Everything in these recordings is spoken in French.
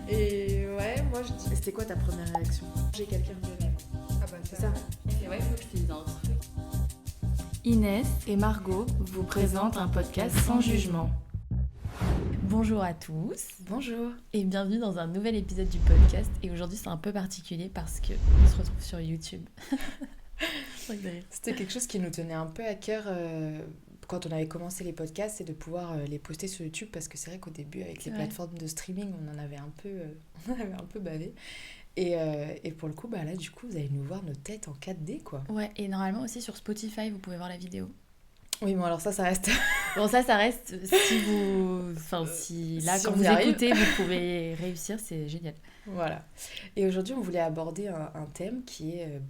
Et ouais, moi je dis... C'était quoi ta première réaction? J'ai quelqu'un de même. Ah bah C'est ça. C'est vrai, faut que je te dise un truc. Inès et Margot vous présentent un podcast sans jugement. Bonjour à tous Bonjour. et bienvenue dans un nouvel épisode du podcast. Et aujourd'hui c'est un peu particulier parce qu'on se retrouve sur YouTube. C'était quelque chose qui nous tenait un peu à cœur quand on avait commencé les podcasts, c'est de pouvoir les poster sur YouTube, parce que c'est vrai qu'au début avec les plateformes de streaming on en avait un peu bavé. Et pour le coup, bah là, du coup, vous allez nous voir nos têtes en 4D, quoi. Ouais, et normalement aussi sur Spotify, vous pouvez voir la vidéo. Oui, bon, alors ça reste... Bon, ça reste si vous... Enfin, si là, si quand on vous y arrive. écoutez, vous pouvez réussir, c'est génial. Voilà. Et aujourd'hui, on voulait aborder un thème qui est...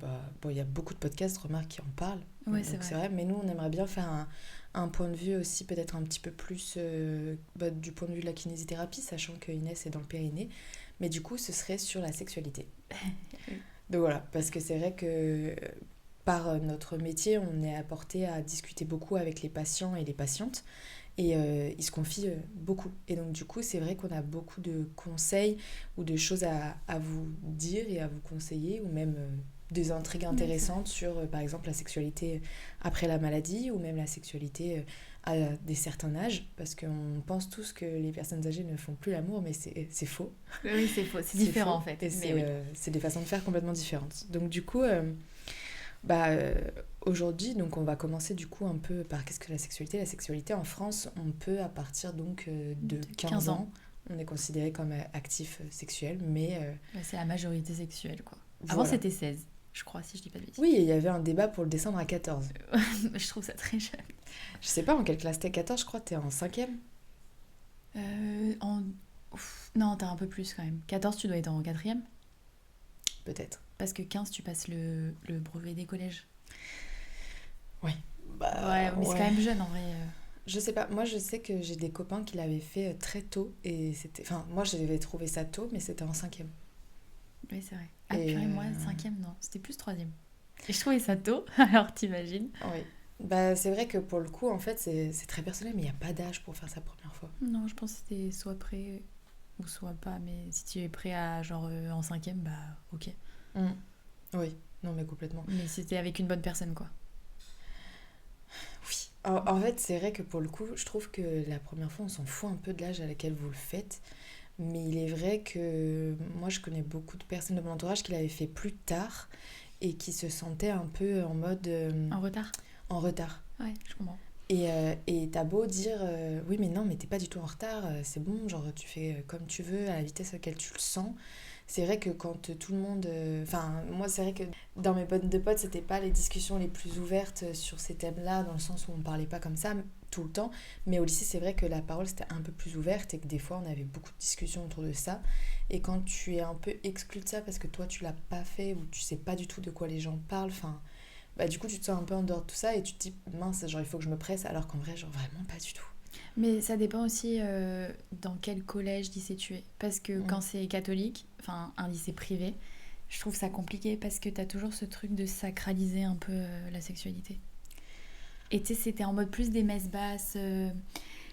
bon, il y a beaucoup de podcasts, remarque, qui en parlent. Ouais, donc c'est vrai. Mais nous, on aimerait bien faire un point de vue aussi, peut-être un petit peu plus du point de vue de la kinésithérapie, sachant que Inès est dans le périnée. Mais du coup, ce serait sur la sexualité. Donc voilà, parce que c'est vrai que par notre métier, on est apporté à discuter beaucoup avec les patients et les patientes. Et ils se confient beaucoup. Et donc du coup, c'est vrai qu'on a beaucoup de conseils ou de choses à vous dire et à vous conseiller, ou même des intrigues intéressantes sur, par exemple, la sexualité après la maladie, ou même la sexualité à des certains âges, parce qu'on pense tous que les personnes âgées ne font plus l'amour, mais c'est faux. Oui, c'est faux, c'est différent faux. en fait. Et c'est des façons de faire complètement différentes. Donc du coup... aujourd'hui, donc on va commencer du coup un peu par qu'est-ce que la sexualité. La sexualité en France, on peut à partir donc de 15 ans, on est considéré comme actif sexuel, mais... c'est la majorité sexuelle, quoi. Voilà. Avant, c'était 16, je crois, si je dis pas de bêtises. Oui, et il y avait un débat pour le descendre à 14. Je trouve ça très jeune. Je sais pas en quelle classe t'es, 14, je crois que t'es en 5e. Non, t'as un peu plus quand même. 14, tu dois être en 4e. Peut-être. Parce que 15, tu passes le brevet des collèges. Oui. Ouais, mais c'est quand même jeune en vrai. Je sais pas, moi je sais que j'ai des copains qui l'avaient fait très tôt, et c'était... Enfin, moi j'avais trouvé ça tôt, mais c'était en 5e. Oui, c'est vrai. Ah, purée, moi, 5e, non, c'était plus 3e. Et je trouvais ça tôt, alors t'imagines. Oui. C'est vrai que pour le coup, en fait, c'est très personnel, mais il n'y a pas d'âge pour faire sa première fois. Non, je pense que c'était soit prêt ou soit pas, mais si tu es prêt à genre en 5e, bah ok. Oui, non mais complètement. Mais c'était avec une bonne personne, quoi. Oui. En fait, c'est vrai que pour le coup, je trouve que la première fois, on s'en fout un peu de l'âge à laquelle vous le faites. Mais il est vrai que moi, je connais beaucoup de personnes de mon entourage qui l'avaient fait plus tard et qui se sentaient un peu en mode... En retard. En retard. Ouais, je comprends. Et t'as beau dire oui, mais non, mais t'es pas du tout en retard, c'est bon, genre tu fais comme tu veux, à la vitesse à laquelle tu le sens. C'est vrai que quand tout le monde... Enfin, moi, c'est vrai que dans mes potes de potes, c'était pas les discussions les plus ouvertes sur ces thèmes-là, dans le sens où on parlait pas comme ça tout le temps. Mais au lycée, c'est vrai que la parole, c'était un peu plus ouverte et que des fois, on avait beaucoup de discussions autour de ça. Et quand tu es un peu exclu de ça parce que toi, tu l'as pas fait ou tu sais pas du tout de quoi les gens parlent, enfin... du coup, tu te sens un peu en dehors de tout ça et tu te dis, mince, genre, il faut que je me presse, alors qu'en vrai, genre, vraiment pas du tout. Mais ça dépend aussi dans quel collège, lycée tu es. Parce que quand c'est catholique, enfin un lycée privé, je trouve ça compliqué parce que t'as toujours ce truc de sacraliser un peu la sexualité. Et tu sais, c'était en mode plus des messes basses. Je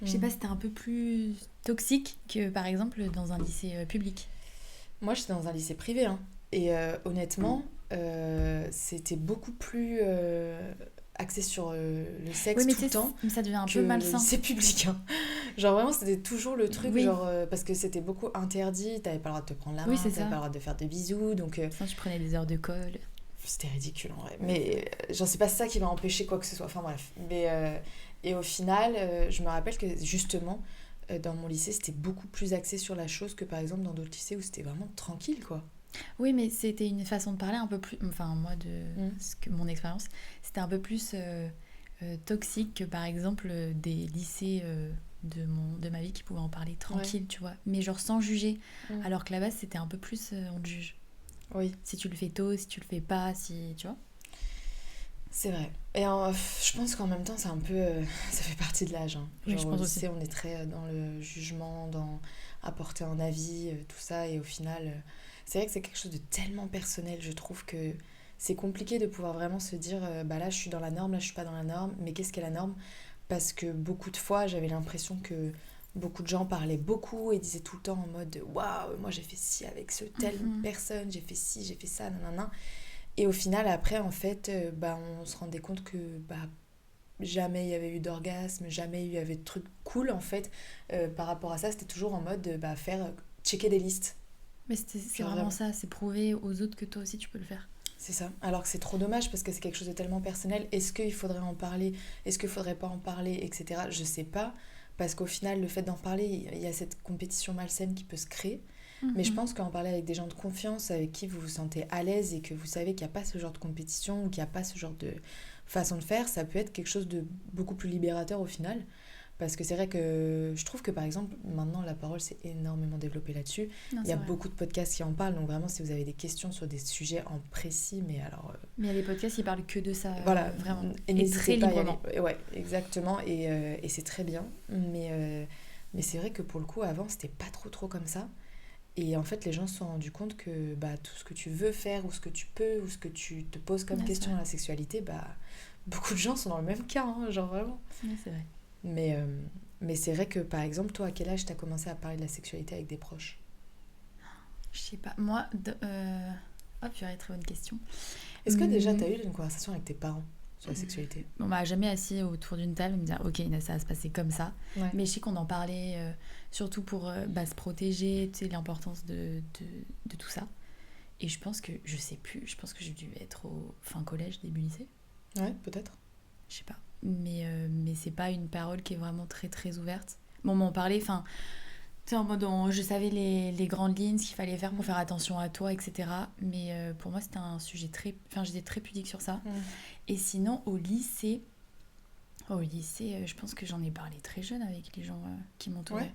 sais pas, c'était un peu plus toxique que par exemple dans un lycée public. Moi, j'étais dans un lycée privé, hein. Et honnêtement, c'était beaucoup plus... axé sur le sexe tout le temps, mais ça devient un peu malsain. C'est public, hein. Genre vraiment c'était toujours le truc, oui. genre parce que c'était beaucoup interdit, t'avais pas le droit de te prendre la main, t'avais pas le droit de faire de bisous, donc enfin, tu prenais des heures de colle. C'était ridicule en vrai, mais genre c'est pas ça qui m'a empêché quoi que ce soit, enfin bref. Mais et au final je me rappelle que justement dans mon lycée c'était beaucoup plus axé sur la chose que par exemple dans d'autres lycées où c'était vraiment tranquille, quoi. Oui, mais c'était une façon de parler un peu plus... Enfin, moi, mon expérience, c'était un peu plus toxique que, par exemple, des lycées de ma vie qui pouvaient en parler tranquille, tu vois. Mais genre sans juger. Alors que là-bas, c'était un peu plus... on te juge. Oui. Si tu le fais tôt, si tu le fais pas, si... Tu vois. C'est vrai. Et je pense qu'en même temps, c'est un peu... ça fait partie de l'âge. Hein. Genre, oui, je pense au lycée, aussi. on est très dans le jugement, dans apporter un avis, tout ça. Et au final... c'est vrai que c'est quelque chose de tellement personnel, je trouve que c'est compliqué de pouvoir vraiment se dire là je suis dans la norme, là je suis pas dans la norme, mais qu'est-ce qu'est la norme? Parce que beaucoup de fois j'avais l'impression que beaucoup de gens parlaient beaucoup et disaient tout le temps en mode « Waouh, moi j'ai fait ci avec ce telle personne, j'ai fait ci, j'ai fait ça, nanana ». Et au final, après, en fait, on se rendait compte que jamais il y avait eu d'orgasme, jamais il y avait de trucs cool, en fait. Par rapport à ça, c'était toujours en mode checker des listes. Mais c'est vraiment ça, c'est prouver aux autres que toi aussi tu peux le faire. C'est ça. Alors que c'est trop dommage parce que c'est quelque chose de tellement personnel. Est-ce qu'il faudrait en parler? Est-ce qu'il faudrait pas en parler, etc. Je sais pas. Parce qu'au final, le fait d'en parler, il y a cette compétition malsaine qui peut se créer. Mais je pense qu'en parler avec des gens de confiance, avec qui vous vous sentez à l'aise et que vous savez qu'il n'y a pas ce genre de compétition ou qu'il n'y a pas ce genre de façon de faire, ça peut être quelque chose de beaucoup plus libérateur au final. Parce que c'est vrai que je trouve que par exemple, maintenant la parole s'est énormément développée là-dessus. Il y a beaucoup de podcasts qui en parlent, donc vraiment si vous avez des questions sur des sujets en précis, mais alors... Mais il y a des podcasts qui parlent que de ça, voilà, vraiment. Et très librement. Ouais, exactement, et c'est très bien. Mais c'est vrai que pour le coup, avant, c'était pas trop comme ça. Et en fait, les gens se sont rendus compte que tout ce que tu veux faire, ou ce que tu peux, ou ce que tu te poses comme question à la sexualité, beaucoup de gens sont dans le même cas, hein, genre vraiment. Ouais, c'est vrai. Mais c'est vrai que, par exemple, toi, à quel âge t'as commencé à parler de la sexualité avec des proches? Je sais pas. Moi, purée, très bonne question. Est-ce que déjà t'as eu une conversation avec tes parents sur la sexualité? On m'a jamais assis autour d'une table et me dire « Ok, Inès, ça va se passer comme ça. Ouais. » Mais je sais qu'on en parlait surtout pour se protéger, tu sais, l'importance de tout ça. Et je pense que, je sais plus, je pense que j'ai dû être au fin collège, début lycée. Ouais, peut-être. Je sais pas. Mais c'est pas une parole qui est vraiment très très ouverte. Bon, on m'en parlait, enfin, tu sais, en mode, je savais les grandes lignes, ce qu'il fallait faire pour faire attention à toi, etc. Mais pour moi, c'était un sujet très... Enfin, j'étais très pudique sur ça. Et sinon, au lycée, je pense que j'en ai parlé très jeune avec les gens qui m'entouraient. Ouais.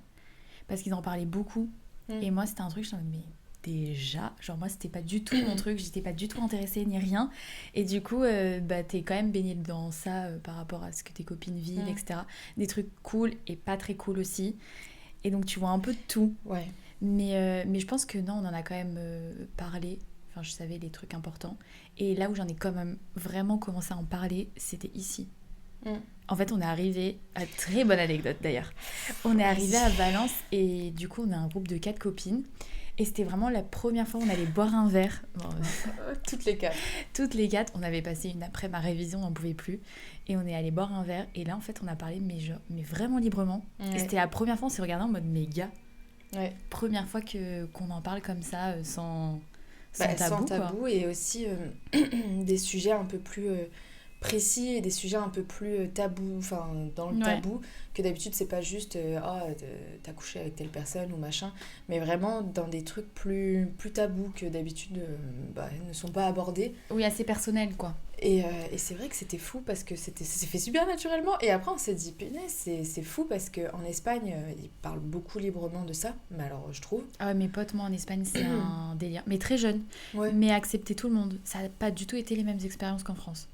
Parce qu'ils en parlaient beaucoup. Et moi, c'était un truc, je me disais, mais déjà, genre moi, c'était pas du tout mon truc, j'étais pas du tout intéressée ni rien. Et du coup, t'es quand même baignée dans ça par rapport à ce que tes copines vivent, etc. Des trucs cool et pas très cool aussi. Et donc, tu vois un peu de tout. Ouais. Mais je pense que non, on en a quand même parlé. Enfin, je savais les trucs importants. Et là où j'en ai quand même vraiment commencé à en parler, c'était ici. En fait, on est arrivé... très bonne anecdote d'ailleurs. On est arrivé à Valence et du coup, on a un groupe de 4 copines. Et c'était vraiment la première fois où on allait boire un verre. Bon, toutes les 4. Toutes les 4. On avait passé une après ma révision, on n'en pouvait plus. Et on est allé boire un verre. Et là, en fait, on a parlé, mais vraiment librement. Ouais. Et c'était la première fois, on s'est regardé en mode, mais gars. Ouais. Première fois qu'on en parle comme ça, sans tabou. Sans tabou, quoi. Et aussi des sujets un peu plus... précis et des sujets un peu plus tabous, enfin dans le tabou, que d'habitude c'est pas juste t'as couché avec telle personne ou machin, mais vraiment dans des trucs plus tabous que d'habitude ne sont pas abordés. Oui, assez personnel quoi. Et c'est vrai que c'était fou parce que ça s'est fait super naturellement, et après on s'est dit punaise, c'est fou parce qu'en Espagne ils parlent beaucoup librement de ça, mais alors je trouve. Ah ouais, mes potes, moi en Espagne c'est un délire, mais très jeune, mais accepter tout le monde, ça n'a pas du tout été les mêmes expériences qu'en France.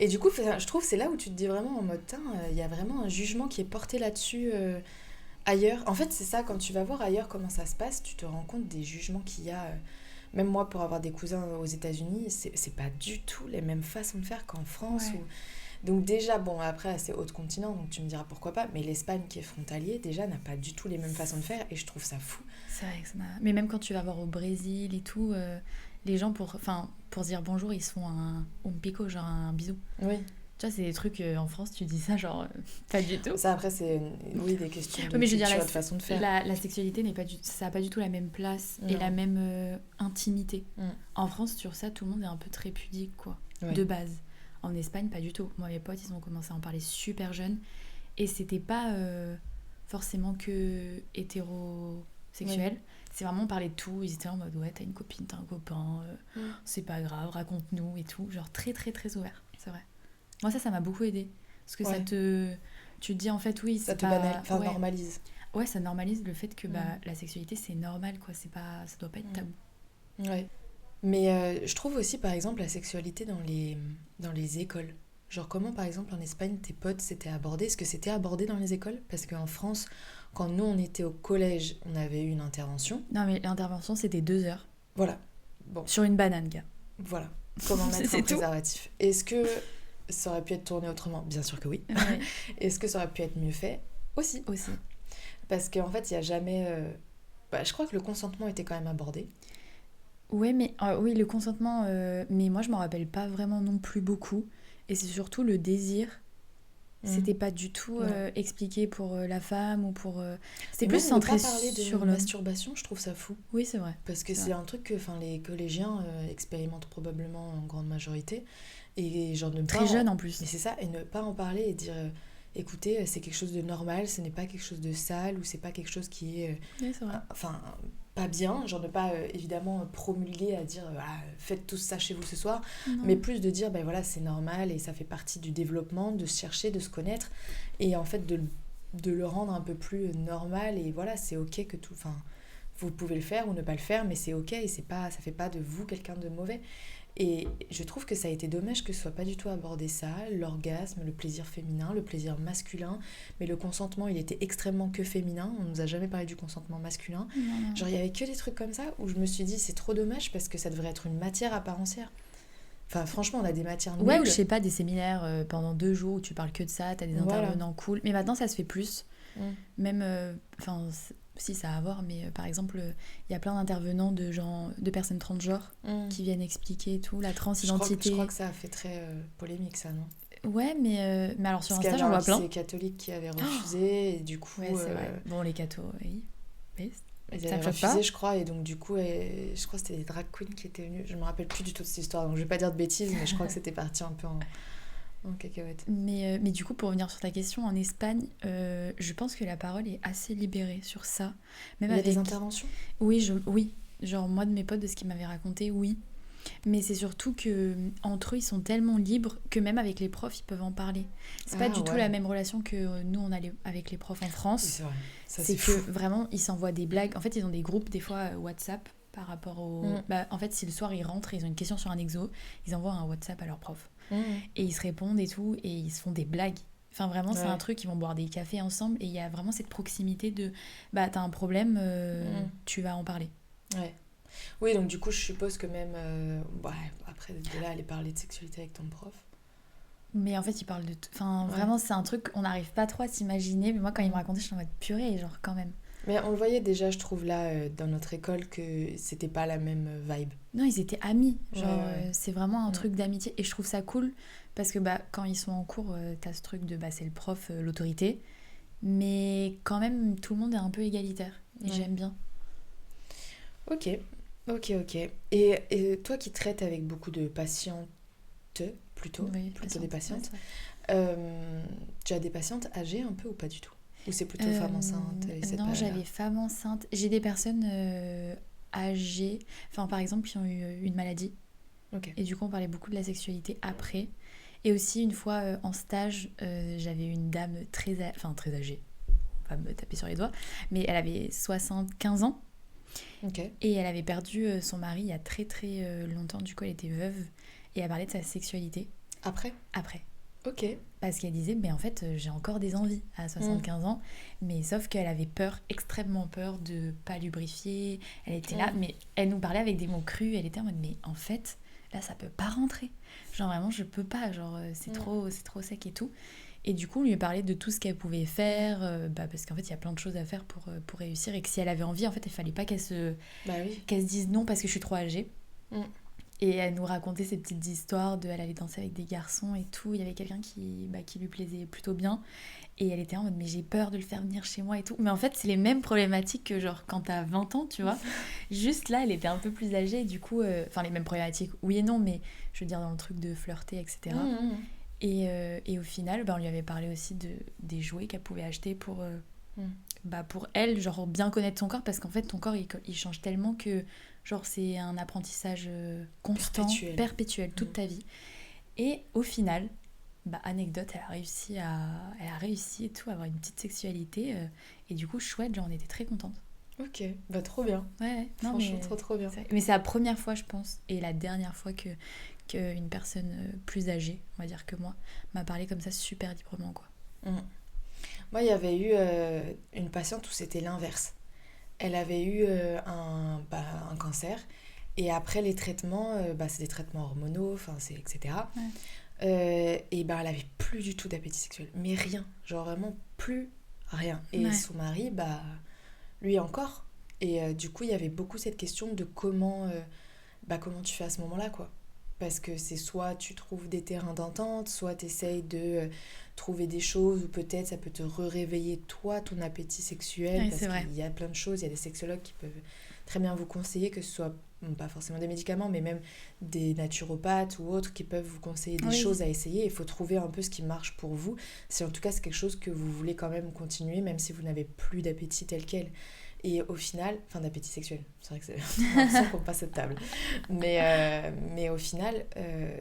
Et du coup, je trouve que c'est là où tu te dis vraiment en mode, il y a vraiment un jugement qui est porté là-dessus ailleurs. En fait, c'est ça, quand tu vas voir ailleurs comment ça se passe, tu te rends compte des jugements qu'il y a. Même moi, pour avoir des cousins aux États-Unis, c'est pas du tout les mêmes façons de faire qu'en France. Ouais. Donc déjà, bon, après, c'est autre continent, donc tu me diras pourquoi pas, mais l'Espagne qui est frontalier, déjà, n'a pas du tout les mêmes façons de faire, et je trouve ça fou. C'est vrai que ça n'a... Mais même quand tu vas voir au Brésil et tout... les gens, pour se dire bonjour, ils se font un pico, genre un bisou. Oui. Tu vois, c'est des trucs, en France, tu dis ça, genre, pas du tout. Ça, après, c'est, des questions de mais je veux dire, de façon de faire. La sexualité, ça n'a pas du tout la même place et la même intimité. En France, sur ça, tout le monde est un peu très pudique, quoi, de base. En Espagne, pas du tout. Moi, mes potes, ils ont commencé à en parler super jeunes. Et c'était pas forcément que hétérosexuel. Oui. C'est vraiment parler de tout. Ils étaient en mode, ouais, t'as une copine, t'as un copain, c'est pas grave, raconte-nous et tout. Genre très, très, très ouvert, c'est vrai. Moi, ça m'a beaucoup aidé. Parce que tu te dis, en fait, oui, ça te normalise. Ouais, ça normalise le fait que la sexualité, c'est normal, quoi. Ça doit pas être tabou. Ouais. Mais je trouve aussi, par exemple, la sexualité dans les écoles. Genre, comment, par exemple, en Espagne, tes potes s'étaient abordés? Est-ce que c'était abordé dans les écoles? Parce qu'en France, quand nous, on était au collège, on avait eu une intervention. Non, mais l'intervention, c'était 2 heures. Voilà. Bon. Sur une banane, gars. Voilà. Comment mettre un préservatif. Est-ce que ça aurait pu être tourné autrement? Bien sûr que oui. Ouais. Est-ce que ça aurait pu être mieux fait? Aussi. Parce qu'en fait, il n'y a jamais... je crois que le consentement était quand même abordé. Ouais, mais oui, le consentement, mais moi je m'en rappelle pas vraiment non plus beaucoup. Et c'est surtout le désir. C'était pas du tout expliqué pour la femme ou pour. C'était plus centré ne pas parler de sur l'homme. masturbation, je trouve ça fou. Oui, c'est vrai. Parce que c'est un truc que les collégiens expérimentent probablement en grande majorité. Et genre ne Très jeune en plus. Mais c'est ça, et ne pas en parler et dire écoutez, c'est quelque chose de normal, ce n'est pas quelque chose de sale ou c'est pas quelque chose qui est. Oui, c'est vrai. Pas bien, genre ne pas évidemment promulguer à dire faites tout ça chez vous ce soir, Non. mais plus de dire c'est normal et ça fait partie du développement, de se chercher, de se connaître et en fait de le rendre un peu plus normal et voilà, c'est ok que tout, vous pouvez le faire ou ne pas le faire, mais c'est ok et ça fait pas de vous quelqu'un de mauvais. Et je trouve que ça a été dommage que ce soit pas du tout abordé ça, l'orgasme, le plaisir féminin, le plaisir masculin, mais le consentement il était extrêmement que féminin, on nous a jamais parlé du consentement masculin. Non. Genre il y avait que des trucs comme ça où je me suis dit c'est trop dommage parce que ça devrait être une matière à part entière. Enfin franchement on a des matières nulles. Ouais, ou je sais pas, des séminaires pendant 2 jours où tu parles que de ça, t'as des intervenants cool, mais maintenant ça se fait plus. Même, si ça a à voir, mais par exemple, il y a plein d'intervenants de personnes transgenres qui viennent expliquer et tout, la transidentité. Je crois que ça a fait très polémique ça, non ? Ouais, mais alors sur Insta, j'en vois plein. C'est catholiques qui avaient refusé, et du coup... Ouais, c'est vrai. Bon, les cathos, oui. Ils avaient refusé, je crois, et donc du coup, je crois que c'était des drag queens qui étaient venues. Je me rappelle plus du tout de cette histoire, donc je vais pas dire de bêtises, mais je crois que c'était parti un peu en cacahuète. Mais du coup, pour revenir sur ta question, en Espagne, je pense que la parole est assez libérée sur ça. Même Il y a des interventions ? Oui, oui. Genre, moi, de mes potes, de ce qu'ils m'avaient raconté, oui. Mais c'est surtout que entre eux, ils sont tellement libres que même avec les profs, ils peuvent en parler. C'est pas du tout la même relation que nous, on a avec les profs en France. Oui, c'est vrai. Ça, c'est que vraiment, ils s'envoient des blagues. En fait, ils ont des groupes, des fois, WhatsApp, par rapport au... en fait, si le soir, ils rentrent, ils ont une question sur un exo, ils envoient un WhatsApp à leur prof. Et ils se répondent et tout, et ils se font des blagues. Enfin, vraiment, c'est un truc, ils vont boire des cafés ensemble, et il y a vraiment cette proximité de... t'as un problème, tu vas en parler. Ouais. Oui, donc du coup, je suppose que même... après, de là, aller parler de sexualité avec ton prof... Mais en fait, il parle de... vraiment, c'est un truc, on n'arrive pas trop à s'imaginer, mais moi, quand il me racontait, je suis en mode purée, genre, quand même. Mais on le voyait déjà, je trouve, là, dans notre école, que c'était pas la même vibe. Non, ils étaient amis. Genre, c'est vraiment un truc d'amitié. Et je trouve ça cool, parce que quand ils sont en cours, t'as ce truc de... c'est le prof, l'autorité. Mais quand même, tout le monde est un peu égalitaire. Et j'aime bien. Ok. Et toi qui traites avec beaucoup de patientes, plutôt des patientes, tu as des patientes âgées un peu ou pas du tout ? Ou c'est plutôt femme enceinte Non, j'avais femme enceinte. J'ai des personnes âgées, par exemple, qui ont eu une maladie. Okay. Et du coup, on parlait beaucoup de la sexualité après. Et aussi, une fois en stage, j'avais une dame très âgée. On va me taper sur les doigts. Mais elle avait 75 ans. Okay. Et elle avait perdu son mari il y a très très longtemps. Du coup, elle était veuve. Et elle parlait de sa sexualité. Après. Ok. Parce qu'elle disait, en fait, j'ai encore des envies à 75 ans. Mais sauf qu'elle avait peur, extrêmement peur de pas lubrifier. Elle était là, mais elle nous parlait avec des mots crus. Elle était en mode, mais en fait, là, ça peut pas rentrer. Genre, vraiment, je peux pas. Genre, c'est trop sec et tout. Et du coup, on lui parlait de tout ce qu'elle pouvait faire. Parce qu'en fait, il y a plein de choses à faire pour réussir. Et que si elle avait envie, en fait, il fallait pas qu'elle se dise non parce que je suis trop âgée. Et elle nous racontait ces petites histoires elle allait danser avec des garçons et tout. Il y avait quelqu'un qui lui plaisait plutôt bien. Et elle était en mode, mais j'ai peur de le faire venir chez moi et tout. Mais en fait, c'est les mêmes problématiques que genre quand t'as 20 ans, tu vois. Juste là, elle était un peu plus âgée. Et du coup, les mêmes problématiques, oui et non, mais je veux dire dans le truc de flirter, etc. Et au final, on lui avait parlé aussi des jouets qu'elle pouvait acheter pour elle, genre bien connaître son corps. Parce qu'en fait, ton corps, il change tellement que... Genre, c'est un apprentissage constant, perpétuel toute ta vie. Et au final, anecdote, elle a réussi et tout, à avoir une petite sexualité. Et du coup, chouette, genre, on était très contente. Ok, trop bien. Ouais, franchement, trop bien. Mais c'est la première fois, je pense, et la dernière fois qu'une personne plus âgée, on va dire que moi, m'a parlé comme ça super librement, quoi. Moi, il y avait eu une patiente où c'était l'inverse. Elle avait eu un cancer et après les traitements, c'est des traitements hormonaux, etc. Et elle avait plus du tout d'appétit sexuel, mais rien, genre vraiment plus rien. Et Ouais. son mari, lui encore. Et du coup, il y avait beaucoup cette question de comment tu fais à ce moment-là, quoi. Parce que c'est soit tu trouves des terrains d'entente, soit tu essayes de trouver des choses, ou peut-être ça peut te réveiller toi, ton appétit sexuel, Ouais, parce c'est vrai. qu'il y a plein de choses, il y a des sexologues qui peuvent très bien vous conseiller, que ce soit pas forcément des médicaments, mais même des naturopathes ou autres qui peuvent vous conseiller des Oui. choses à essayer. Il faut trouver un peu ce qui marche pour vous. Si en tout cas c'est quelque chose que vous voulez quand même continuer, même si vous n'avez plus d'appétit tel quel. Et au final, enfin d'appétit sexuel, c'est vrai que c'est l'impression qu'on passe cette table. Mais au final,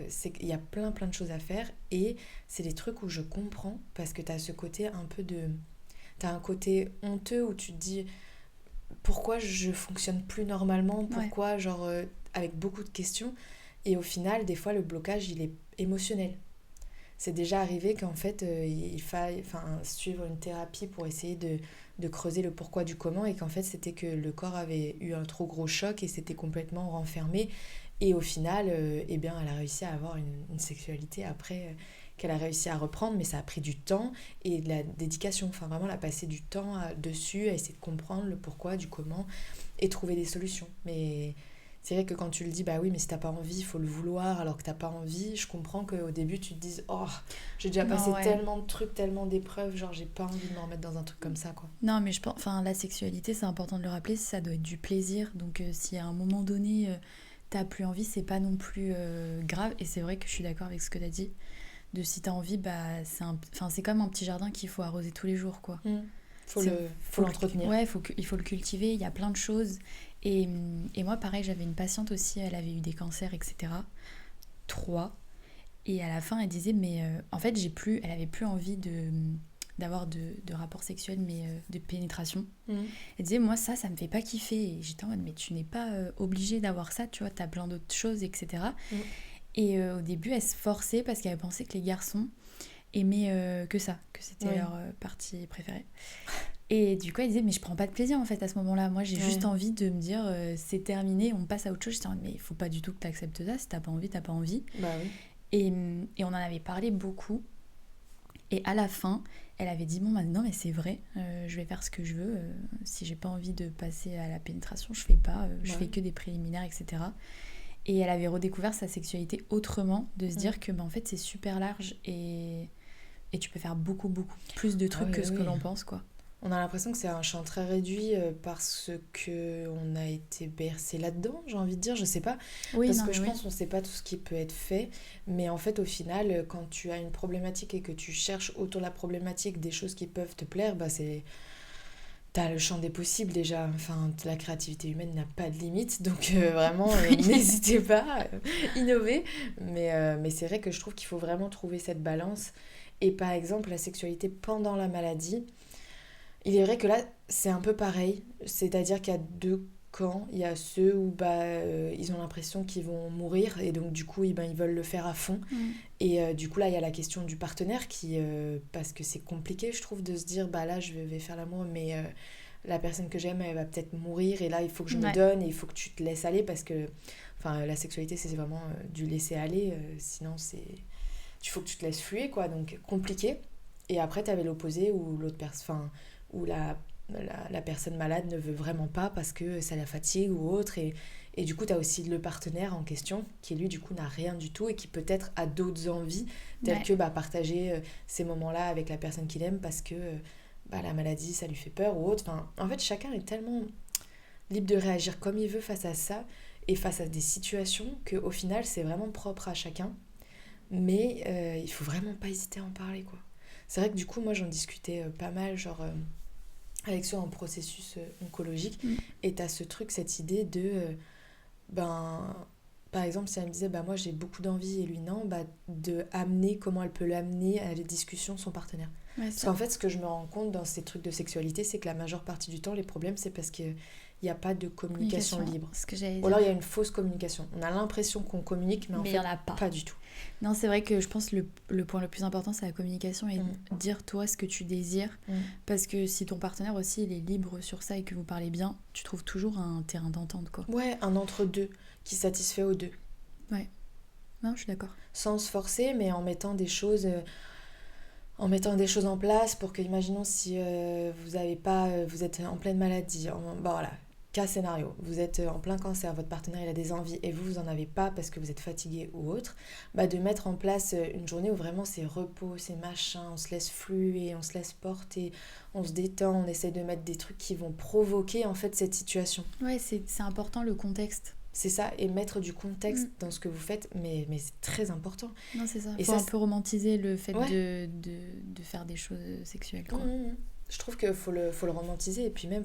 c'est qu'il y a plein de choses à faire et c'est des trucs où je comprends parce que t'as ce côté un peu de... T'as un côté honteux où tu te dis pourquoi je fonctionne plus normalement, pourquoi avec beaucoup de questions. Et au final, des fois, le blocage, il est émotionnel. C'est déjà arrivé qu'en fait, il faille suivre une thérapie pour essayer de creuser le pourquoi du comment et qu'en fait, c'était que le corps avait eu un trop gros choc et s'était complètement renfermé. Et au final, elle a réussi à avoir une sexualité après qu'elle a réussi à reprendre, mais ça a pris du temps et de la dédication. Enfin, vraiment, elle a passé du temps dessus, à essayer de comprendre le pourquoi du comment et trouver des solutions. Mais c'est vrai que quand tu le dis, bah oui, mais si t'as pas envie, il faut le vouloir, alors que t'as pas envie, je comprends qu'au début, tu te dises, oh, j'ai déjà passé tellement de trucs, tellement d'épreuves, genre j'ai pas envie de me remettre dans un truc comme ça, quoi. Non, mais je pense, enfin, la sexualité, c'est important de le rappeler, ça doit être du plaisir. Donc, si à un moment donné, t'as plus envie, c'est pas non plus grave. Et c'est vrai que je suis d'accord avec ce que t'as dit. De si t'as envie, c'est comme un petit jardin qu'il faut arroser tous les jours, quoi. Faut l'entretenir. Ouais, il faut le cultiver, il y a plein de choses. Et moi, pareil, j'avais une patiente aussi, elle avait eu des cancers, etc. 3. Et à la fin, elle disait, mais en fait, elle avait plus envie d'avoir de rapports sexuels, mais de pénétration. Elle disait, moi, ça me fait pas kiffer. Et j'étais en mode, mais tu n'es pas obligée d'avoir ça, tu vois, t'as plein d'autres choses, etc. Et au début, elle se forçait parce qu'elle pensait que les garçons aimaient que ça, que c'était leur partie préférée. Et du coup, elle disait, mais je prends pas de plaisir en fait à ce moment-là. Moi, j'ai juste envie de me dire, c'est terminé, on passe à autre chose. J'étais en mode, mais il faut pas du tout que tu acceptes ça. Si t'as pas envie, t'as pas envie. Bah oui. Et on en avait parlé beaucoup. Et à la fin, elle avait dit, bon, maintenant, mais c'est vrai, je vais faire ce que je veux. Si j'ai pas envie de passer à la pénétration, je fais pas. Je fais que des préliminaires, etc. Et elle avait redécouvert sa sexualité autrement, de se dire que en fait c'est super large et tu peux faire beaucoup plus de trucs que ce que l'on pense, quoi. On a l'impression que c'est un champ très réduit parce qu'on a été bercé là-dedans, j'ai envie de dire, je sais pas. Parce que je pense qu'on sait pas tout ce qui peut être fait, mais en fait au final, quand tu as une problématique et que tu cherches autour de la problématique des choses qui peuvent te plaire, t'as le champ des possibles déjà. Enfin, la créativité humaine n'a pas de limite, donc vraiment n'hésitez pas, innovez. Mais c'est vrai que je trouve qu'il faut vraiment trouver cette balance. Et par exemple, la sexualité pendant la maladie, il est vrai que là, c'est un peu pareil. C'est-à-dire qu'il y a deux camps. Il y a ceux où ils ont l'impression qu'ils vont mourir et donc du coup, ils veulent le faire à fond. Et du coup, là, il y a la question du partenaire parce que c'est compliqué, je trouve, de se dire, là, je vais faire l'amour, mais la personne que j'aime, elle va peut-être mourir et là, il faut que je me donne et il faut que tu te laisses aller parce que la sexualité, c'est vraiment du laisser aller. Sinon, il faut que tu te laisses fluer, quoi. Donc, compliqué. Et après, tu avais l'opposé où où la personne malade ne veut vraiment pas parce que ça la fatigue ou autre. Et du coup, tu as aussi le partenaire en question qui, lui, du coup, n'a rien du tout et qui peut-être a d'autres envies, telles que partager ces moments-là avec la personne qu'il aime parce que la maladie, ça lui fait peur ou autre. Enfin, en fait, chacun est tellement libre de réagir comme il veut face à ça et face à des situations qu'au final, c'est vraiment propre à chacun. Mais il faut vraiment pas hésiter à en parler, quoi. C'est vrai que du coup, moi, j'en discutais pas mal, avec ceux en processus oncologique. Et t'as ce truc, cette idée de... par exemple, si elle me disait, moi, j'ai beaucoup d'envie et lui, non, de amener, comment elle peut l'amener à la discussion son partenaire. Parce qu'en fait, ce que je me rends compte dans ces trucs de sexualité, c'est que la majeure partie du temps, les problèmes, c'est parce qu'il n'y a pas de communication libre. Ou alors, il y a une fausse communication. On a l'impression qu'on communique, mais en fait, il n'y en a pas du tout. Non, c'est vrai que je pense que le point le plus important, c'est la communication et dire toi ce que tu désires. Parce que si ton partenaire aussi, il est libre sur ça et que vous parlez bien, tu trouves toujours un terrain d'entente, quoi. Ouais, un entre-deux qui satisfait aux deux. Ouais. Non, je suis d'accord. Sans se forcer, mais en mettant des choses... en mettant des choses en place pour que, imaginons si vous avez pas, vous êtes en pleine maladie, bah voilà, cas scénario, vous êtes en plein cancer, votre partenaire il a des envies et vous en avez pas parce que vous êtes fatigué ou autre, bah de mettre en place une journée où vraiment c'est repos, c'est machin, on se laisse fluer, on se laisse porter, on se détend, on essaie de mettre des trucs qui vont provoquer en fait cette situation. Ouais, c'est important le contexte. C'est ça, et mettre du contexte dans ce que vous faites, mais c'est très important. Non, c'est ça. Et faut ça, un peu romantiser le fait ouais. de faire des choses sexuelles, quoi. Je trouve qu'il faut le romantiser et puis même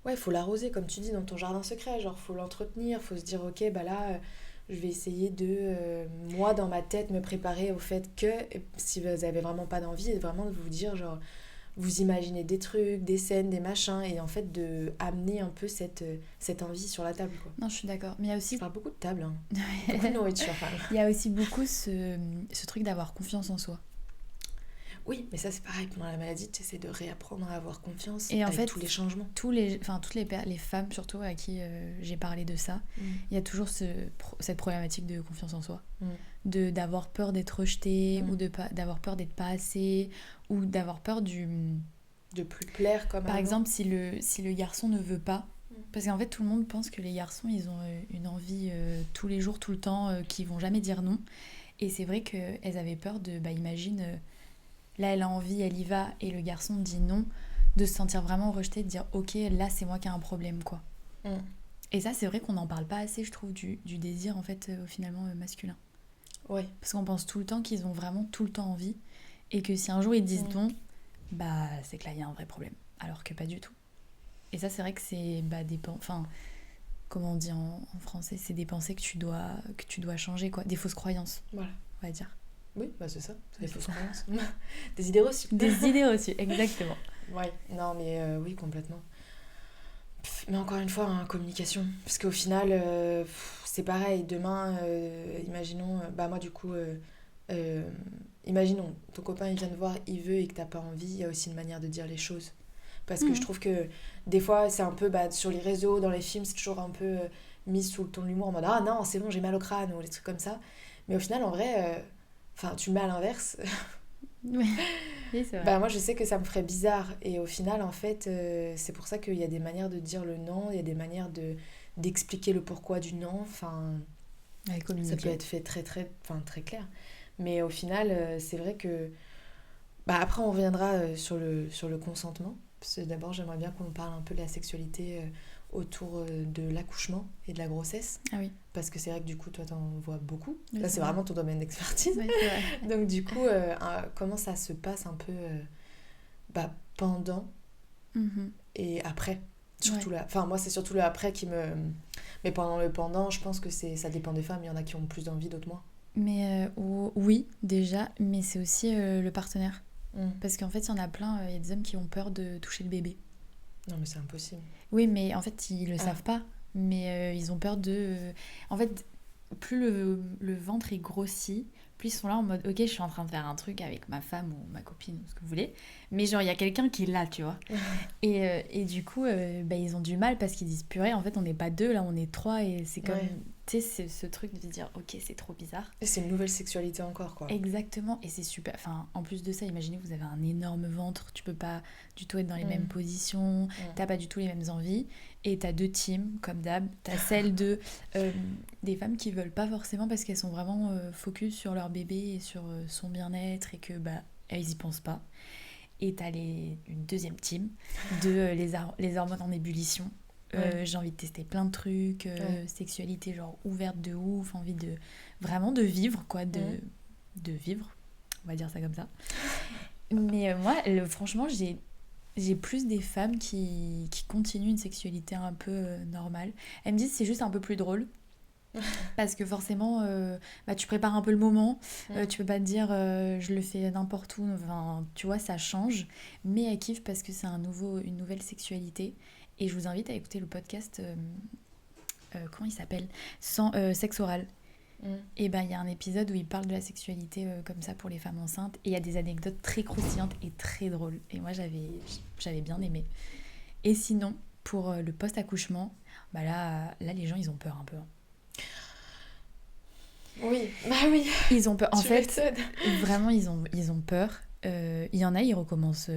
ouais, faut l'arroser, comme tu dis, dans ton jardin secret. Genre, faut l'entretenir, faut se dire, ok, bah là, je vais essayer de, moi, dans ma tête, me préparer au fait que, si vous avez vraiment pas d'envie, vraiment de vous dire, genre, vous imaginez des trucs, des scènes, des machins, et en fait, de amener un peu cette envie sur la table, quoi. Non, je suis d'accord. Mais il y a aussi... Je parle beaucoup de table, hein. Beaucoup de nourriture, enfin. Il y a aussi beaucoup ce truc d'avoir confiance en soi. Oui, mais ça c'est pareil, pendant la maladie, tu essaies de réapprendre à avoir confiance et en avec fait, tous les changements. Toutes les femmes, surtout à qui j'ai parlé de ça, il y a toujours cette problématique de confiance en soi. D'avoir peur d'être rejetée, ou d'avoir peur d'être pas assez, ou d'avoir peur de plus plaire comme Par exemple, si le garçon ne veut pas, parce qu'en fait tout le monde pense que les garçons, ils ont une envie tous les jours, tout le temps, qu'ils vont jamais dire non. Et c'est vrai qu'elles avaient peur de, imagine... là elle a envie, elle y va et le garçon dit non, de se sentir vraiment rejeté, de dire ok, là c'est moi qui ai un problème, quoi. Et ça c'est vrai qu'on n'en parle pas assez, je trouve, du désir en fait finalement masculin. Ouais. Parce qu'on pense tout le temps qu'ils ont vraiment tout le temps envie et que si un jour ils disent non, bah c'est que là il y a un vrai problème, alors que pas du tout. Et ça c'est vrai que c'est comment on dit en français, c'est des pensées que tu dois changer, quoi, des fausses croyances, voilà, on va dire. Oui, bah c'est ça, c'est des fausses croyances. Des idées reçues. Des idées reçues, exactement. Ouais, non mais oui, complètement. Mais encore une fois, hein, communication. Parce qu'au final, c'est pareil, demain, imaginons, bah moi du coup, imaginons, ton copain il vient te voir, il veut et que t'as pas envie, il y a aussi une manière de dire les choses. Parce que je trouve que des fois, c'est un peu, sur les réseaux, dans les films, c'est toujours un peu mis sous le ton de l'humour en mode ah non, c'est bon, j'ai mal au crâne, ou des trucs comme ça. Mais au final, en vrai... Enfin, tu le mets à l'inverse. Oui, c'est vrai. Bah, moi, je sais que ça me ferait bizarre. Et au final, en fait, c'est pour ça qu'il y a des manières de dire le non, il y a des manières d'expliquer le pourquoi du non. Enfin, ça peut être fait très clair. Mais au final, c'est vrai que... Bah, après, on reviendra sur le consentement. Parce que d'abord, j'aimerais bien qu'on parle un peu de la sexualité autour de l'accouchement et de la grossesse. Ah oui. Parce que c'est vrai que du coup, toi, t'en vois beaucoup. Oui, là, c'est vraiment ton domaine d'expertise. Oui, c'est vrai. Donc, du coup, comment ça se passe un peu pendant et après surtout là. Enfin, moi, c'est surtout le après qui me... Mais pendant le pendant, je pense que ça dépend des femmes. Il y en a qui ont plus d'envie, d'autres moins. Mais oui, déjà. Mais c'est aussi le partenaire. Parce qu'en fait, il y en a plein. Il y a des hommes qui ont peur de toucher le bébé. Non, mais c'est impossible. Oui, mais en fait, ils le savent pas. Mais ils ont peur de... En fait, plus le ventre est grossi, plus ils sont là en mode ok, je suis en train de faire un truc avec ma femme ou ma copine ou ce que vous voulez, mais genre il y a quelqu'un qui est là, tu vois. Et du coup, ils ont du mal parce qu'ils disent purée, en fait on n'est pas deux, là on est trois, et c'est comme... Tu sais, c'est ce truc de se dire ok, c'est trop bizarre. Et c'est une nouvelle sexualité encore, quoi. Exactement, et c'est super. Enfin, en plus de ça, imaginez vous avez un énorme ventre, tu peux pas du tout être dans les mêmes positions, t'as pas du tout les mêmes envies, et t'as deux teams, comme d'hab. T'as celle des femmes qui veulent pas forcément parce qu'elles sont vraiment focus sur leur bébé et sur son bien-être, et que elles y pensent pas. Et t'as une deuxième team de les hormones en ébullition. J'ai envie de tester plein de trucs, sexualité genre ouverte de ouf, envie de vraiment de vivre, quoi, de vivre, on va dire ça comme ça. Mais moi, franchement, j'ai plus des femmes qui continuent une sexualité un peu normale. Elles me disent c'est juste un peu plus drôle. Parce que forcément, tu prépares un peu le moment, tu peux pas te dire je le fais n'importe où, enfin, tu vois, ça change. Mais elles kiffent parce que c'est une nouvelle sexualité. Et je vous invite à écouter le podcast, comment il s'appelle, Sexe oral. Et il y a un épisode où il parle de la sexualité comme ça pour les femmes enceintes, et il y a des anecdotes très croustillantes et très drôles. Et moi j'avais bien aimé. Et sinon, pour le post-accouchement, là les gens ils ont peur un peu. Oui, bah oui, Ils ont peur. En tu fait, m'étonnes. vraiment, ils ont peur. Il y en a, ils recommencent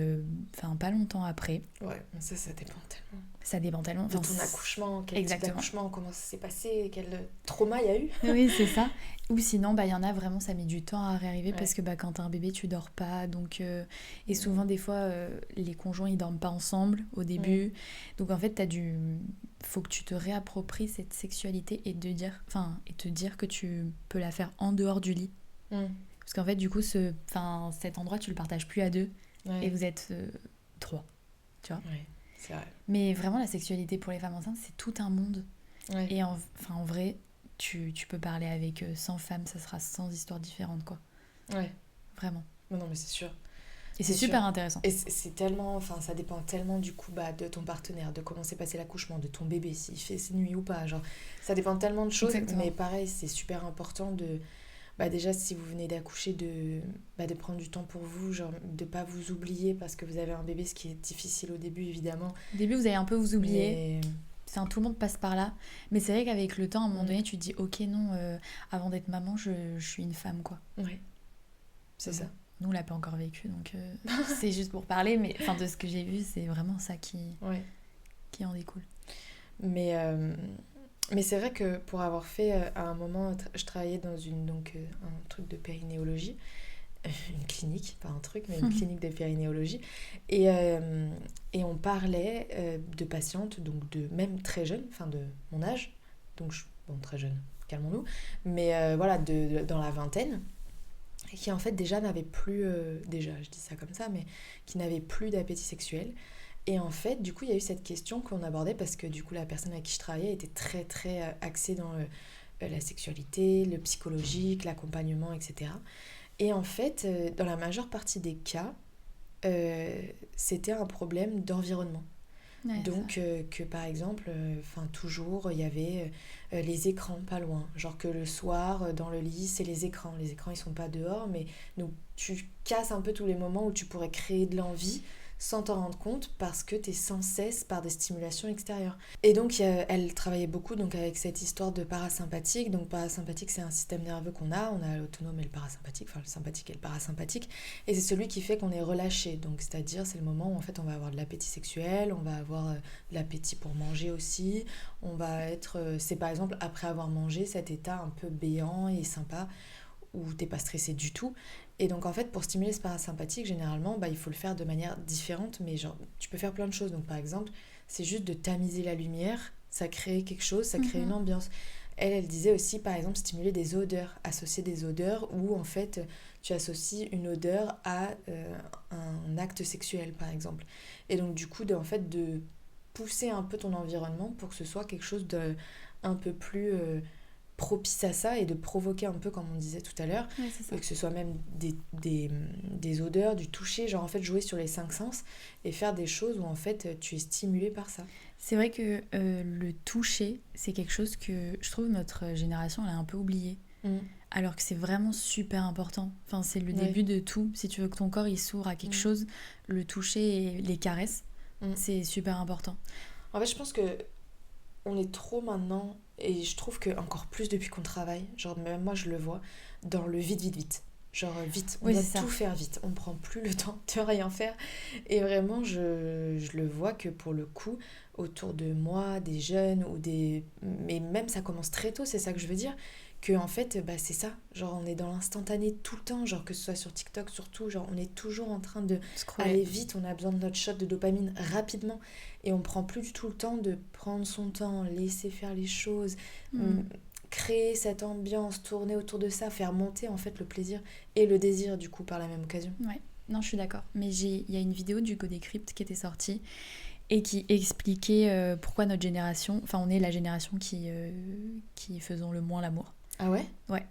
pas longtemps après. Ouais, mais ça dépend tellement. Ça dépend tellement. De ton accouchement, quel type Exactement. d'accouchement, comment ça s'est passé, quel trauma il y a eu. Oui, c'est ça. Ou sinon, il y en a vraiment, ça met du temps à réarriver Ouais. parce que quand t'as un bébé, tu dors pas. Donc, et souvent, des fois, les conjoints, ils dorment pas ensemble au début. Donc, en fait, faut que tu te réappropries cette sexualité et te dire que tu peux la faire en dehors du lit. Parce qu'en fait, du coup, cet endroit, tu le partages plus à deux et vous êtes trois. Tu vois. Ouais, c'est vrai. Mais vraiment, la sexualité pour les femmes enceintes, c'est tout un monde. Ouais. Et en vrai, tu peux parler avec 100 femmes, ça sera 100 histoires différentes, quoi. Ouais. Vraiment. Non, mais c'est sûr. Et c'est super intéressant. Et c'est tellement, enfin, ça dépend tellement du coup de ton partenaire, de comment s'est passé l'accouchement, de ton bébé, s'il fait ses nuits ou pas. Genre, ça dépend tellement de choses. Exactement. Mais pareil, c'est super important de. Déjà, si vous venez d'accoucher, de prendre du temps pour vous, genre de pas vous oublier parce que vous avez un bébé, ce qui est difficile au début, évidemment. Au début, vous allez un peu vous oublier. Mais... Tout le monde passe par là. Mais c'est vrai qu'avec le temps, à un moment donné, tu te dis, ok, non, avant d'être maman, je suis une femme, quoi. Ouais, c'est ça. Nous, on l'a pas encore vécu, donc c'est juste pour parler. Mais de ce que j'ai vu, c'est vraiment ça qui en découle. Mais c'est vrai que pour avoir fait à un moment, je travaillais dans un truc de périnéologie, une clinique, pas un truc, mais une clinique de périnéologie, et on parlait de patientes, donc même très jeunes, enfin de mon âge, donc très jeune, calmons-nous, mais voilà, dans la vingtaine, qui en fait déjà n'avaient plus, déjà je dis ça comme ça, mais qui n'avaient plus d'appétit sexuel. Et en fait, du coup, il y a eu cette question qu'on abordait parce que du coup, la personne avec qui je travaillais était très, très axée dans la sexualité, le psychologique, l'accompagnement, etc. Et en fait, dans la majeure partie des cas, c'était un problème d'environnement. Ouais, donc, que par exemple, toujours, il y avait les écrans pas loin. Genre que le soir, dans le lit, c'est les écrans. Les écrans, ils sont pas dehors, mais donc tu casses un peu tous les moments où tu pourrais créer de l'envie sans t'en rendre compte parce que tu es sans cesse par des stimulations extérieures. Et donc elle travaillait beaucoup donc avec cette histoire de parasympathique. Donc parasympathique, c'est un système nerveux qu'on a. On a l'autonome et le parasympathique, enfin le sympathique et le parasympathique. Et c'est celui qui fait qu'on est relâché. Donc c'est-à-dire c'est le moment où en fait on va avoir de l'appétit sexuel, on va avoir de l'appétit pour manger aussi. On va être, c'est par exemple après avoir mangé cet état un peu béant et sympa où t'es pas stressé du tout. Et donc en fait pour stimuler ce parasympathique généralement il faut le faire de manière différente, mais genre tu peux faire plein de choses. Donc par exemple c'est juste de tamiser la lumière, ça crée quelque chose, ça crée une ambiance. Elle disait aussi par exemple stimuler des odeurs, associer des odeurs où en fait tu associes une odeur à un acte sexuel par exemple. Et donc du coup de pousser un peu ton environnement pour que ce soit quelque chose de un peu plus propice à ça et de provoquer un peu comme on disait tout à l'heure, que ce soit même des odeurs, du toucher, genre en fait jouer sur les 5 sens et faire des choses où en fait tu es stimulé par ça. C'est vrai que le toucher, c'est quelque chose que je trouve notre génération elle a un peu oublié. Alors que c'est vraiment super important. Enfin, c'est le début de tout. Si tu veux que ton corps il s'ouvre à quelque chose, le toucher et les caresses, c'est super important. En fait, je pense que on est trop maintenant, et je trouve que encore plus depuis qu'on travaille, genre même moi je le vois, dans le vite. Genre vite, on doit tout faire vite, on prend plus le temps de rien faire. Et vraiment, je le vois que pour le coup, autour de moi, des jeunes, mais même ça commence très tôt, c'est ça que je veux dire, que en fait, c'est ça, genre on est dans l'instantané tout le temps, genre que ce soit sur TikTok, surtout, genre on est toujours en train de aller vite, on a besoin de notre shot de dopamine rapidement, et on prend plus du tout le temps de prendre son temps, laisser faire les choses, créer cette ambiance, tourner autour de ça, faire monter en fait le plaisir et le désir du coup par la même occasion. Ouais, non je suis d'accord, mais il y a une vidéo du Codecrypt qui était sortie et qui expliquait pourquoi notre génération, enfin on est la génération qui faisons le moins l'amour. Ah ouais? Ouais.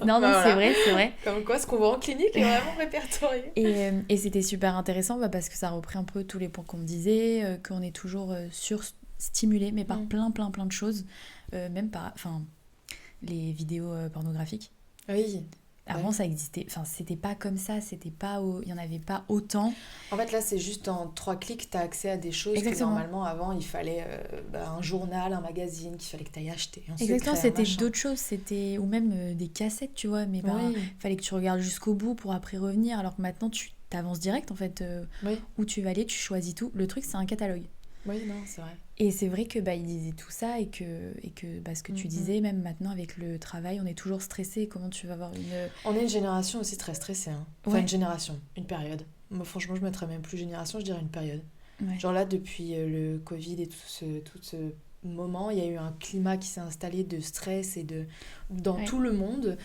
Non, voilà. c'est vrai. Comme quoi, ce qu'on voit en clinique est vraiment répertorié. Et c'était super intéressant parce que ça reprend un peu tous les points qu'on me disait, qu'on est toujours surstimulé, mais par plein de choses, même par les vidéos pornographiques. Oui. Avant, ça existait. Enfin, c'était pas comme ça. C'était pas... Il y en avait pas autant. En fait, là, c'est juste en 3 clics, tu as accès à des choses Exactement. que normalement, avant, il fallait un journal, un magazine qu'il fallait que tu ailles acheter. En Exactement, secret, c'était machin. d'autres choses. C'était... Ou même des cassettes, tu vois. Mais ben, Oui, fallait que tu regardes jusqu'au bout pour après revenir. Alors que maintenant, tu t'avances direct, en fait. oui, Où tu vas aller, tu choisis tout. Le truc, c'est un catalogue. oui, non, c'est vrai. Et c'est vrai que il disait tout ça et que ce que tu disais, même maintenant avec le travail, on est toujours stressé. Comment tu vas avoir une... On est une génération aussi très stressée. Hein. Enfin, Ouais. une génération, une période. Moi, franchement, je mettrais même plus génération, je dirais une période. Ouais. Genre là, depuis le Covid et tout ce moment, il y a eu un climat qui s'est installé de stress et dans Ouais. tout le monde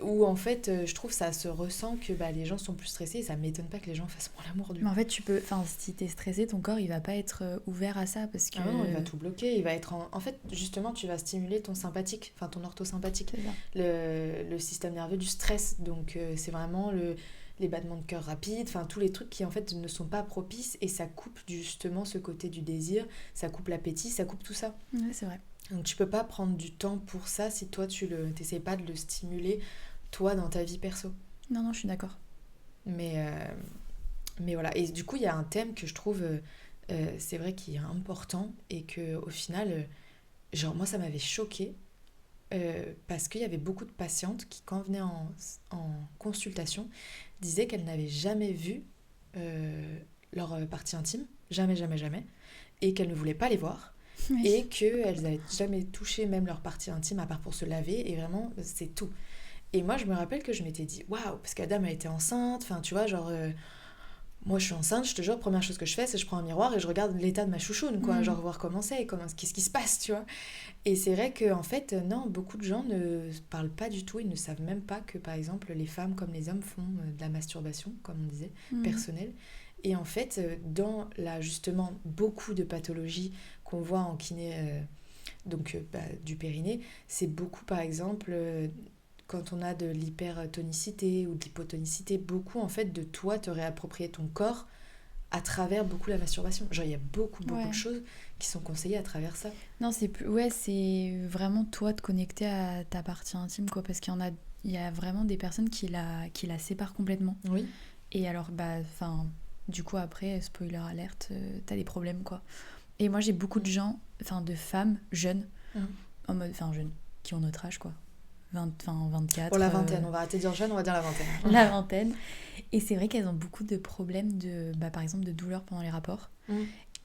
où en fait, je trouve ça se ressent que les gens sont plus stressés et ça m'étonne pas que les gens fassent moins l'amour du Mais coup. en fait, tu peux... Enfin, si t'es stressé, ton corps, il va pas être ouvert à ça parce que... Ah non, il va tout bloquer, il va être en fait, justement, tu vas stimuler ton sympathique, enfin ton orthosympathique, C'est ça. le système nerveux du stress. Donc c'est vraiment les battements de cœur rapides, enfin tous les trucs qui en fait ne sont pas propices et ça coupe justement ce côté du désir, ça coupe l'appétit, ça coupe tout ça. Ouais, c'est vrai. Donc tu peux pas prendre du temps pour ça si toi tu t'essayes pas de le stimuler toi dans ta vie perso. Non, non, je suis d'accord. Mais voilà, et du coup il y a un thème que je trouve c'est vrai qui est important et que au final genre moi ça m'avait choquée parce qu'il y avait beaucoup de patientes qui quand venaient en consultation disaient qu'elles n'avaient jamais vu leur partie intime, jamais jamais jamais, et qu'elles ne voulaient pas les voir Ouais. et qu'elles n'avaient jamais touché même leur partie intime à part pour se laver et vraiment c'est tout. Et moi je me rappelle que je m'étais dit waouh, parce que la dame a été enceinte, enfin tu vois genre moi je suis enceinte, je te jure, première chose que je fais c'est je prends un miroir et je regarde l'état de ma chouchoune quoi, genre voir comment c'est et qu'est-ce qui se passe tu vois. Et c'est vrai que en fait non, beaucoup de gens ne parlent pas du tout, ils ne savent même pas que par exemple les femmes comme les hommes font de la masturbation comme on disait, personnelle. Et en fait dans justement beaucoup de pathologies qu'on voit en kiné du périnée, c'est beaucoup par exemple quand on a de l'hypertonicité ou de l'hypotonicité, beaucoup en fait de toi te réapproprier ton corps à travers beaucoup la masturbation. Genre il y a beaucoup Ouais. de choses qui sont conseillées à travers ça. Non, c'est plus... Ouais, c'est vraiment toi de connecter à ta partie intime, quoi. Parce il y a vraiment des personnes qui la séparent complètement. Oui. Et alors, du coup, après, spoiler alerte, t'as des problèmes, quoi. Et moi, j'ai beaucoup de gens, de femmes jeunes, en mode, jeunes, qui ont notre âge, quoi. 24. Pour la vingtaine, on va arrêter de dire jeune, on va dire la vingtaine. La vingtaine. Et c'est vrai qu'elles ont beaucoup de problèmes par exemple, de douleurs pendant les rapports.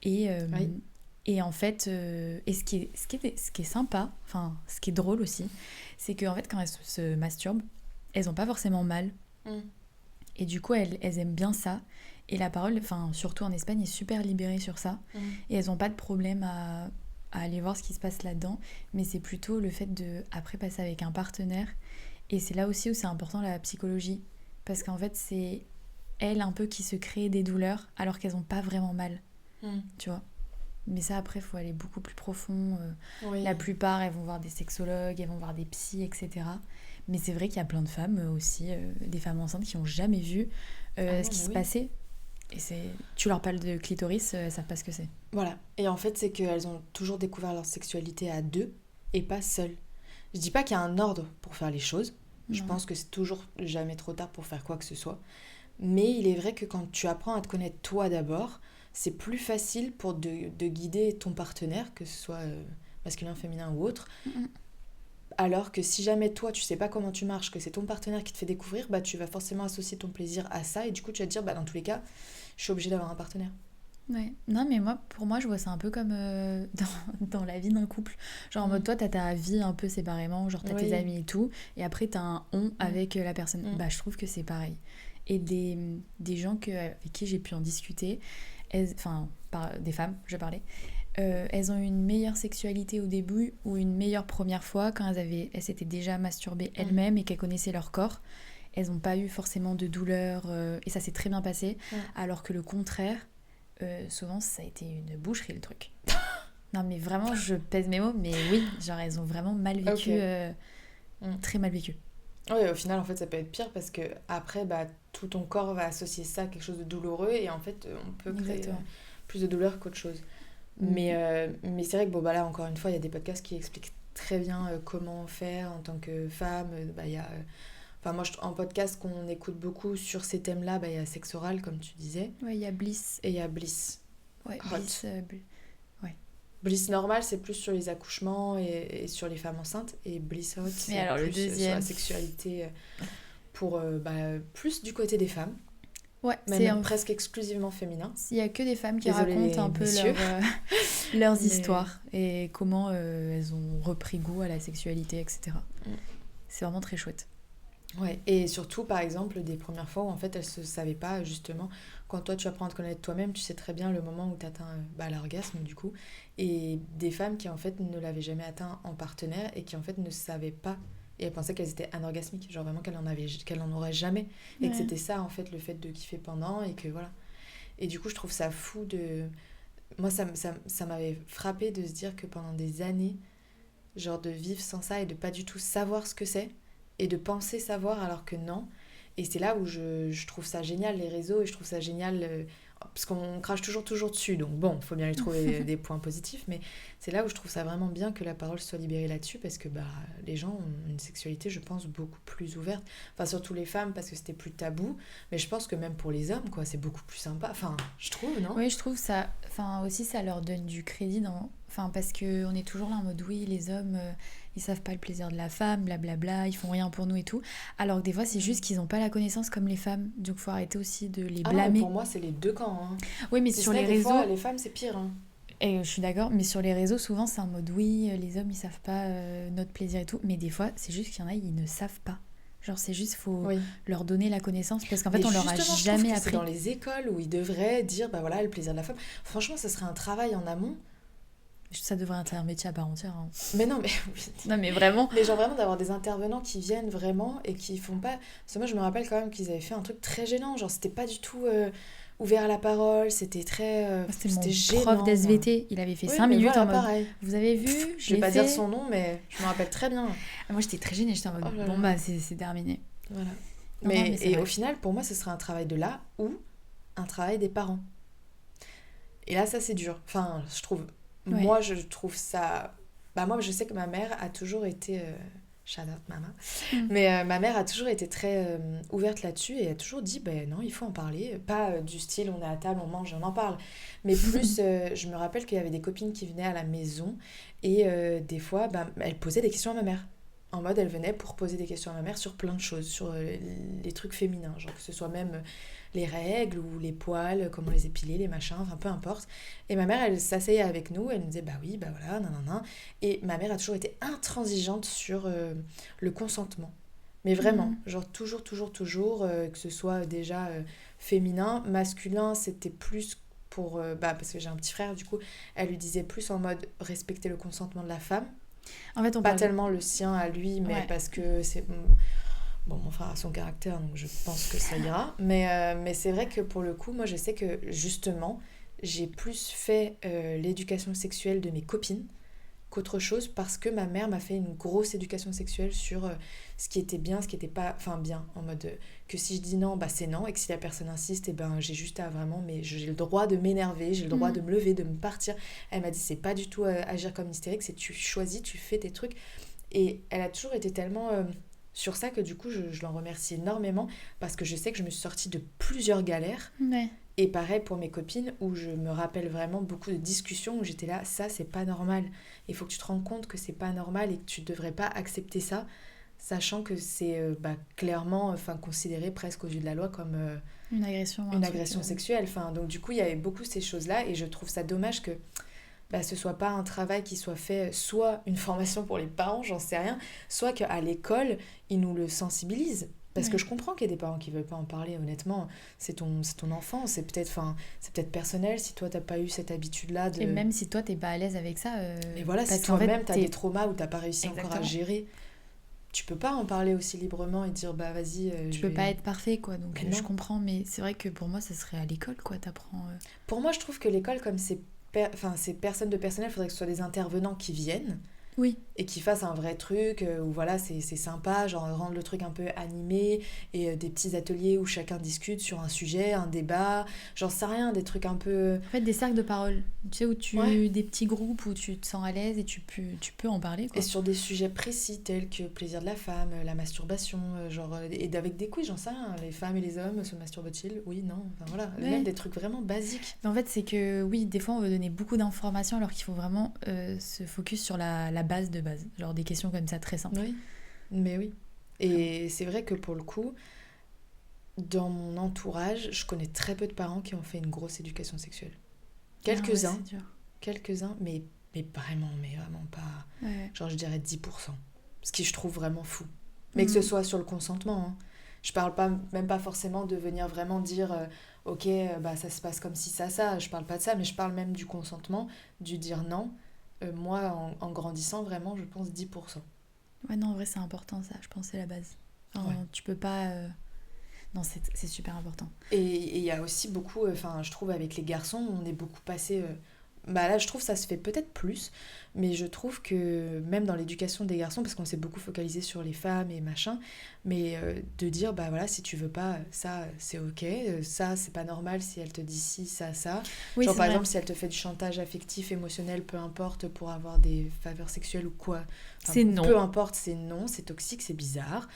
Et, Oui. et en fait, et ce qui est sympa, ce qui est drôle aussi, c'est qu'en fait, quand elles se masturbent, elles n'ont pas forcément mal. Et du coup, elles aiment bien ça. Et la parole, surtout en Espagne, est super libérée sur ça. Et elles n'ont pas de problème à aller voir ce qui se passe là-dedans. Mais c'est plutôt le fait de, après, passer avec un partenaire. Et c'est là aussi où c'est important la psychologie. Parce qu'en fait, c'est elles un peu qui se créent des douleurs alors qu'elles n'ont pas vraiment mal. Tu vois. Mais ça, après, il faut aller beaucoup plus profond. Oui. La plupart, elles vont voir des sexologues, elles vont voir des psys, etc. Mais c'est vrai qu'il y a plein de femmes aussi, des femmes enceintes qui n'ont jamais vu ce qui se passait. Et tu leur parles de clitoris, elles savent pas ce que c'est. Voilà. Et en fait, c'est qu'elles ont toujours découvert leur sexualité à deux et pas seules. Je dis pas qu'il y a un ordre pour faire les choses. Je pense que c'est toujours jamais trop tard pour faire quoi que ce soit. Mais il est vrai que quand tu apprends à te connaître toi d'abord, c'est plus facile pour de guider ton partenaire, que ce soit masculin, féminin ou autre. Alors que si jamais toi, tu sais pas comment tu marches, que c'est ton partenaire qui te fait découvrir, tu vas forcément associer ton plaisir à ça. Et du coup, tu vas te dire, dans tous les cas, je suis obligée d'avoir un partenaire. Ouais. Non, mais pour moi, je vois ça un peu comme dans la vie d'un couple. Genre en mode, toi, t'as ta vie un peu séparément, genre t'as tes amis et tout, et après t'as un on avec la personne. Je trouve que c'est pareil. Et des gens avec qui j'ai pu en discuter, des femmes, je parlais, elles ont eu une meilleure sexualité au début ou une meilleure première fois quand elles s'étaient déjà masturbées elles-mêmes et qu'elles connaissaient leur corps. Elles n'ont pas eu forcément de douleur et ça s'est très bien passé. Alors que le contraire, souvent ça a été une boucherie le truc. Non mais vraiment, je pèse mes mots, mais oui, genre elles ont vraiment mal vécu, très mal vécu. Oui, au final, en fait, ça peut être pire parce que après, tout ton corps va associer ça à quelque chose de douloureux et en fait, on peut créer plus de douleur qu'autre chose. Mais c'est vrai que là, encore une fois, il y a des podcasts qui expliquent très bien comment faire en tant que femme. Il y a Enfin, moi, en podcast qu'on écoute beaucoup sur ces thèmes-là, il y a Sexe Oral, comme tu disais. Ouais, il y a Bliss. Et il y a Bliss. Ouais, Hot. Bliss. Bliss normal, c'est plus sur les accouchements et sur les femmes enceintes. Et Bliss Hot, c'est alors, le plus sur deuxième. la sexualité pour plus du côté des femmes. Ouais, Même presque exclusivement féminin. Il n'y a que des femmes qui Désolée, racontent un peu messieurs. leurs Mais- histoires et comment elles ont repris goût à la sexualité, etc. Mm. C'est vraiment très chouette. Ouais, et surtout, par exemple, des premières fois où en fait elles se savaient pas, justement, quand toi tu apprends à te connaître toi-même, tu sais très bien le moment où tu atteins l'orgasme, du coup, et des femmes qui en fait ne l'avaient jamais atteint en partenaire et qui en fait ne savaient pas, et elles pensaient qu'elles étaient anorgasmiques, genre vraiment qu'elles en auraient jamais, et que Ouais. c'était ça en fait le fait de kiffer pendant, et que voilà. Et du coup, je trouve ça fou de. Moi, ça m'avait frappé de se dire que pendant des années, genre de vivre sans ça et de pas du tout savoir ce que c'est et de penser savoir alors que non. Et c'est là où je trouve ça génial, les réseaux, et je trouve ça génial parce qu'on crache toujours dessus, donc bon, faut bien lui trouver des points positifs, mais c'est là où je trouve ça vraiment bien que la parole soit libérée là-dessus, parce que les gens ont une sexualité, je pense, beaucoup plus ouverte, enfin surtout les femmes parce que c'était plus tabou, mais je pense que même pour les hommes, quoi, c'est beaucoup plus sympa, enfin je trouve, non? Oui, je trouve ça. Enfin, aussi, ça leur donne du crédit dans. Enfin, parce qu'on est toujours là en mode oui, les hommes, ils savent pas le plaisir de la femme, blablabla, ils font rien pour nous et tout. Alors que des fois, c'est juste qu'ils n'ont pas la connaissance comme les femmes. Donc, faut arrêter aussi de les Ah non, blâmer. pour moi c'est les deux camps, hein. Oui, mais Si sur ce n'est les des réseaux. fois, les femmes c'est pire, hein. Et je suis d'accord, mais sur les réseaux, souvent, c'est en mode oui, les hommes, ils savent pas notre plaisir et tout. Mais des fois, c'est juste qu'il y en a, ils ne savent pas. Genre, c'est juste, faut Oui. leur donner la connaissance parce qu'en fait, Mais on leur a justement, je jamais trouve que appris. c'est dans les écoles où ils devraient dire bah voilà le plaisir de la femme. Franchement, ça serait un travail en amont. Ça devrait être un métier à part entière. Hein. Mais non, mais Non, mais vraiment. mais genre vraiment d'avoir des intervenants qui viennent vraiment et qui font pas. Parce que moi, je me rappelle quand même qu'ils avaient fait un truc très gênant. Genre, c'était pas du tout ouvert à la parole. C'était très. C'était mon gênant. prof d'SVT. Il avait fait Oui, 5 mais minutes voilà, en mode. pareil. Vous avez vu, Je vais pas dire son nom, mais je me rappelle très bien. Moi, j'étais très gênée. J'étais en mode, Oh là bon, là. bah, c'est terminé. Voilà. Non, mais c'est Et vrai. au final, pour moi, ce serait un travail de là ou un travail des parents. Et là, ça, c'est dur. Enfin, je trouve. Ouais. Moi, je trouve ça. Bah, moi, je sais que ma mère a toujours été. Shout out, maman. Mais ma mère a toujours été très ouverte là-dessus et a toujours dit ben non, il faut en parler. Pas du style on est à table, on mange et on en parle. Mais plus, je me rappelle qu'il y avait des copines qui venaient à la maison et des fois, elles posaient des questions à ma mère. En mode, elle venait pour poser des questions à ma mère sur plein de choses, sur les trucs féminins, genre que ce soit même les règles ou les poils, comment les épiler, les machins, enfin peu importe. Et ma mère, elle s'asseyait avec nous, elle nous disait bah oui, bah voilà, nanana. Et ma mère a toujours été intransigeante sur le consentement. Mais vraiment, genre toujours, que ce soit déjà féminin, masculin, c'était plus pour... parce que j'ai un petit frère, du coup, elle lui disait plus en mode respecter le consentement de la femme. En fait, on Pas parle. tellement le sien à lui, mais Ouais. parce que c'est... Bon, mon frère a son caractère, donc je pense que ça ira. Mais c'est vrai que pour le coup, moi, je sais que justement, j'ai plus fait l'éducation sexuelle de mes copines qu'autre chose parce que ma mère m'a fait une grosse éducation sexuelle sur ce qui était bien, ce qui était pas... Enfin, bien, en mode que si je dis non, bah c'est non, et que si la personne insiste, et ben j'ai juste à vraiment... Mais j'ai le droit de m'énerver, j'ai le droit de me lever, de me partir. Elle m'a dit, c'est pas du tout agir comme hystérique, c'est tu choisis, tu fais tes trucs. Et elle a toujours été tellement... sur ça que du coup je l'en remercie énormément parce que je sais que je me suis sortie de plusieurs galères Ouais. et pareil pour mes copines où je me rappelle vraiment beaucoup de discussions où j'étais là, ça c'est pas normal, il faut que tu te rendes compte que c'est pas normal et que tu devrais pas accepter ça, sachant que c'est clairement considéré presque aux yeux de la loi comme Une agression. une agression sexuelle, donc du coup il y avait beaucoup ces choses là et je trouve ça dommage que ce soit pas un travail qui soit fait, soit une formation pour les parents, j'en sais rien, soit qu'à l'école, ils nous le sensibilisent. Parce que je comprends qu'il y a des parents qui veulent pas en parler, honnêtement. C'est ton enfant, c'est peut-être personnel si toi t'as pas eu cette habitude-là de... Et même si toi t'es pas à l'aise avec ça. Mais voilà, si parce qu'en toi-même fait, t'as des traumas ou t'as pas réussi encore à Exactement. gérer, tu peux pas en parler aussi librement et dire bah vas-y... Tu peux pas être parfait quoi, donc Mais non. je comprends, mais c'est vrai que pour moi ça serait à l'école quoi, t'apprends. Pour moi, je trouve que l'école, comme c'est personne de personnel, il faudrait que ce soit des intervenants qui viennent. Oui. Et qu'ils fassent un vrai truc où voilà, c'est sympa, genre rendre le truc un peu animé et des petits ateliers où chacun discute sur un sujet, un débat, j'en sais rien, des trucs un peu... En fait, des cercles de parole, tu sais, Ouais. des petits groupes où tu te sens à l'aise et tu peux en parler, Et quoi. sur des sujets précis tels que le plaisir de la femme, la masturbation, et avec des quiz, j'en sais rien, les femmes et les hommes se masturbent-ils? Oui, non, enfin voilà, Ouais. même des trucs vraiment basiques. Mais en fait, c'est que oui, des fois, on veut donner beaucoup d'informations alors qu'il faut vraiment se focus sur la base de base. Genre des questions comme ça très simples. Oui, mais oui. Et c'est vrai que pour le coup, dans mon entourage, je connais très peu de parents qui ont fait une grosse éducation sexuelle. Ah ouais, Quelques-uns, c'est dur. quelques-uns, mais vraiment pas... Ouais. Genre, je dirais 10%. Ce qui je trouve vraiment fou. Mais que ce Mhm. soit sur le consentement, hein. Je parle pas, même pas forcément de venir vraiment dire ok, bah ça se passe comme si ça. Je parle pas de ça, mais je parle même du consentement, du dire non. Moi, en grandissant, vraiment, je pense 10%. Ouais, non, en vrai, c'est important ça. Je pense que c'est la base. Enfin, Ouais. tu peux pas. Non, c'est super important. Et il y a aussi beaucoup, enfin, je trouve avec les garçons, on est beaucoup passé. Bah là, je trouve ça se fait peut-être plus, mais je trouve que même dans l'éducation des garçons, parce qu'on s'est beaucoup focalisé sur les femmes et machin, mais de dire, bah voilà, si tu veux pas, ça, c'est ok, ça, c'est pas normal si elle te dit si, ça. Oui, Genre c'est par vrai. exemple, si elle te fait du chantage affectif, émotionnel, peu importe, pour avoir des faveurs sexuelles ou quoi, enfin, C'est non. peu importe, c'est non, c'est toxique, c'est bizarre.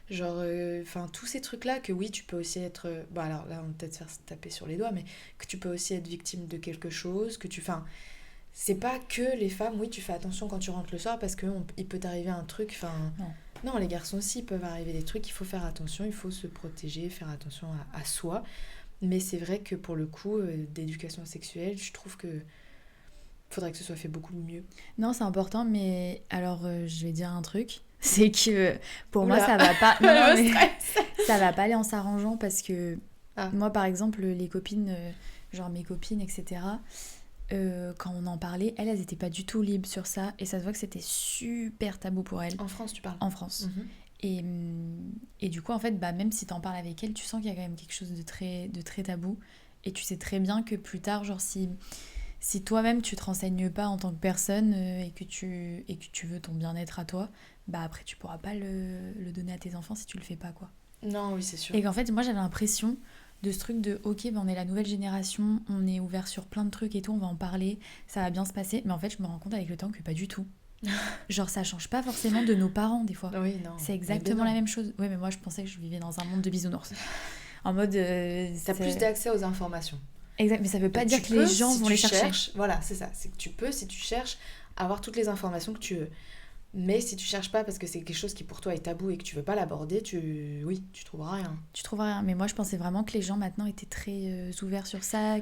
Genre, enfin, tous ces trucs-là que oui, tu peux aussi être. Bon, alors là, on va peut-être se faire taper sur les doigts, mais que tu peux aussi être victime de quelque chose, que tu. Enfin, c'est pas que les femmes, oui, tu fais attention quand tu rentres le soir parce qu'il peut t'arriver un truc. Enfin, Non. non, les garçons aussi, ils peuvent arriver des trucs, il faut faire attention, il faut se protéger, faire attention à soi. Mais c'est vrai que pour le coup, d'éducation sexuelle, je trouve que faudrait que ce soit fait beaucoup mieux. Non, c'est important, mais alors je vais dire un truc. C'est que pour moi, Oula. ça va pas. Non, non, Le mais stress. ça va pas aller en s'arrangeant parce que Ah. moi, par exemple, les copines, genre mes copines, etc., quand on en parlait, elles étaient pas du tout libres sur ça et ça se voit que c'était super tabou pour elles En France, tu parles. en France. Mhm. Et du coup, en fait, bah, même si t'en parles avec elles, tu sens qu'il y a quand même quelque chose de très tabou. Et tu sais très bien que plus tard, genre si toi-même tu te renseignes pas en tant que personne et que tu veux ton bien-être à toi, bah après tu pourras pas le donner à tes enfants si tu le fais pas, quoi. Non, oui, c'est sûr. Et qu'en fait, moi j'avais l'impression de ce truc de ok, bah, on est la nouvelle génération, on est ouvert sur plein de trucs et tout, on va en parler, ça va bien se passer. Mais en fait, je me rends compte avec le temps que pas du tout. Genre, ça change pas forcément de nos parents des fois. Oui, non. C'est Mais exactement non. la même chose. Ouais, mais moi je pensais que je vivais dans un monde de bisounours. En mode. T'as plus d'accès aux informations. Exact, mais ça veut pas dire Tu que les peux, gens si vont tu les chercher. cherches, voilà, c'est ça. C'est que tu peux, si tu cherches, avoir toutes les informations que tu veux. Mais si tu cherches pas parce que c'est quelque chose qui pour toi est tabou et que tu veux pas l'aborder, oui, tu trouveras rien. Tu trouveras rien. Mais moi, je pensais vraiment que les gens maintenant étaient très ouverts sur ça,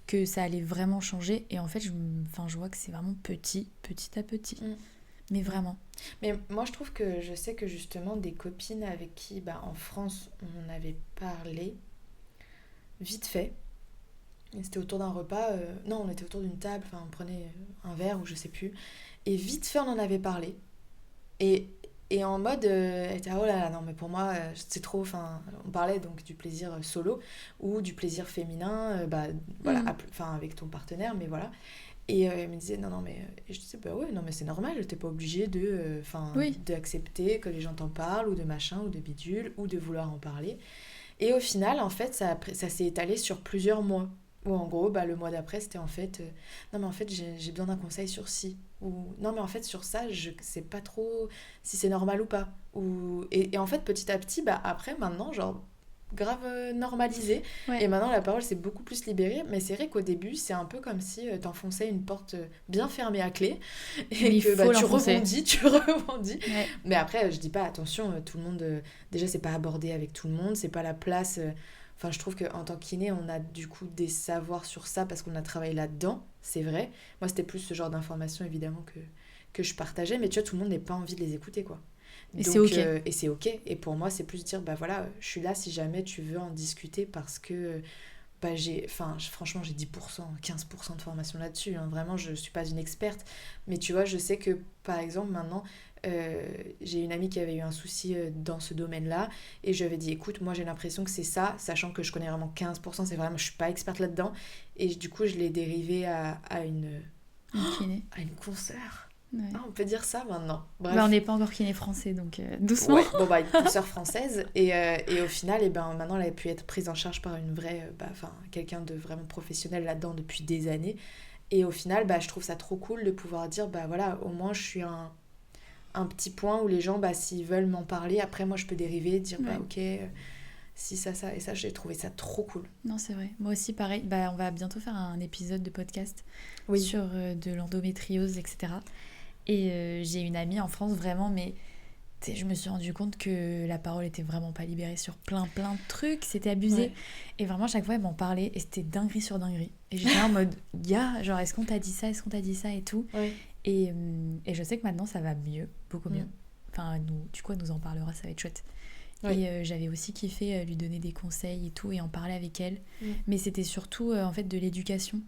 que ça allait vraiment changer. Et en fait, je vois que c'est vraiment petit à petit. Mm. Mais vraiment. Mais moi, je trouve que je sais que justement, des copines avec qui, bah, en France, on avait parlé, vite fait. Et c'était autour d'un repas. Non, on était autour d'une table, enfin, on prenait un verre ou je sais plus. Et vite fait, on en avait parlé. Et, et en mode, elle était, ah, oh là là, non, mais pour moi, c'est trop. Enfin, on parlait donc du plaisir solo ou du plaisir féminin, bah, voilà, Mhm. enfin, avec ton partenaire, mais voilà. Et elle me disait, non, non, mais. Et je disais, bah ouais, non, mais c'est normal, t'es pas obligé Oui. d'accepter que les gens t'en parlent, ou de machin, ou de bidule, ou de vouloir en parler. Et au final, en fait, ça s'est étalé sur plusieurs mois. Ou en gros, bah, le mois d'après, c'était en fait, non, mais en fait, j'ai besoin d'un conseil sur ci. Ou non, mais en fait, sur ça, je sais pas trop si c'est normal ou pas. Et en fait, petit à petit, bah, après, maintenant, genre, grave normalisé. Ouais. Et maintenant, la parole s'est beaucoup plus libérée. Mais c'est vrai qu'au début, c'est un peu comme si t'enfonçais une porte bien fermée à clé. Et Mais il que faut bah, tu l'enfoncer. rebondis, tu rebondis. Ouais. Mais après, je dis pas, attention, tout le monde. Déjà, c'est pas abordé avec tout le monde, c'est pas la place. Enfin, je trouve qu'en tant qu'kiné, on a du coup des savoirs sur ça parce qu'on a travaillé là-dedans, c'est vrai. Moi, c'était plus ce genre d'informations, évidemment, que je partageais. Mais tu vois, tout le monde n'a pas envie de les écouter, quoi. Et Donc, c'est ok. et c'est ok. Et pour moi, c'est plus dire, bah voilà, je suis là si jamais tu veux en discuter parce que bah, franchement, j'ai 10%, 15% de formation là-dessus. Hein. Vraiment, je suis pas une experte. Mais tu vois, je sais que, par exemple, maintenant, j'ai une amie qui avait eu un souci dans ce domaine-là. Et je lui avais dit, écoute, moi, j'ai l'impression que c'est ça, sachant que je connais vraiment 15%, c'est vraiment, je suis pas experte là-dedans. Et du coup, je l'ai dérivé à une Une kiné. consoeur. Ouais. Ah, on peut dire ça maintenant. Bref. Bah, on n'est pas encore kiné français, donc doucement. Ouais, bon bah une sœur française et au final et ben maintenant elle a pu être prise en charge par une vraie quelqu'un de vraiment professionnel là-dedans depuis des années et au final je trouve ça trop cool de pouvoir dire bah voilà au moins je suis un petit point où les gens s'ils veulent m'en parler après moi je peux dériver dire Ouais. ok si ça et ça j'ai trouvé ça trop cool. Non, c'est vrai. Moi aussi, pareil. Bah, on va bientôt faire un épisode de podcast Oui. sur de l'endométriose, etc. Et j'ai une amie en France, vraiment, mais je me suis rendu compte que la parole était vraiment pas libérée sur plein de trucs, c'était abusé. Ouais. Et vraiment, chaque fois, elle m'en parlait et c'était dinguerie sur dinguerie. Et j'étais là en mode, gars, genre, est-ce qu'on t'a dit ça, et tout. Ouais. Et je sais que maintenant, ça va mieux, beaucoup mieux. Enfin, du coup, elle nous en parlera, ça va être chouette. Oui. Et j'avais aussi kiffé lui donner des conseils et tout, et en parler avec elle. Mais c'était surtout, en fait, de l'éducation.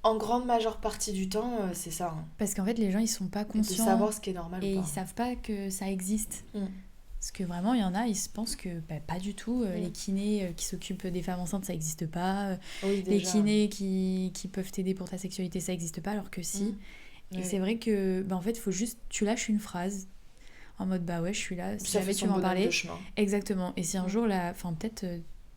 En grande majeure partie du temps, c'est ça. Hein. Parce qu'en fait, les gens, ils sont pas conscients. De savoir ce qui est normal et ou pas. ils savent pas que ça existe. Parce que vraiment, il y en a, ils se pensent que pas du tout. Les kinés qui s'occupent des femmes enceintes, ça n'existe pas. Oui, les déjà. kinés qui peuvent t'aider pour ta sexualité, ça n'existe pas, alors que si. Et c'est vrai que, en fait, il faut juste... Tu lâches une phrase en mode, ouais, je suis là, si jamais tu m'en parlais. Exactement. Et si un jour, peut-être...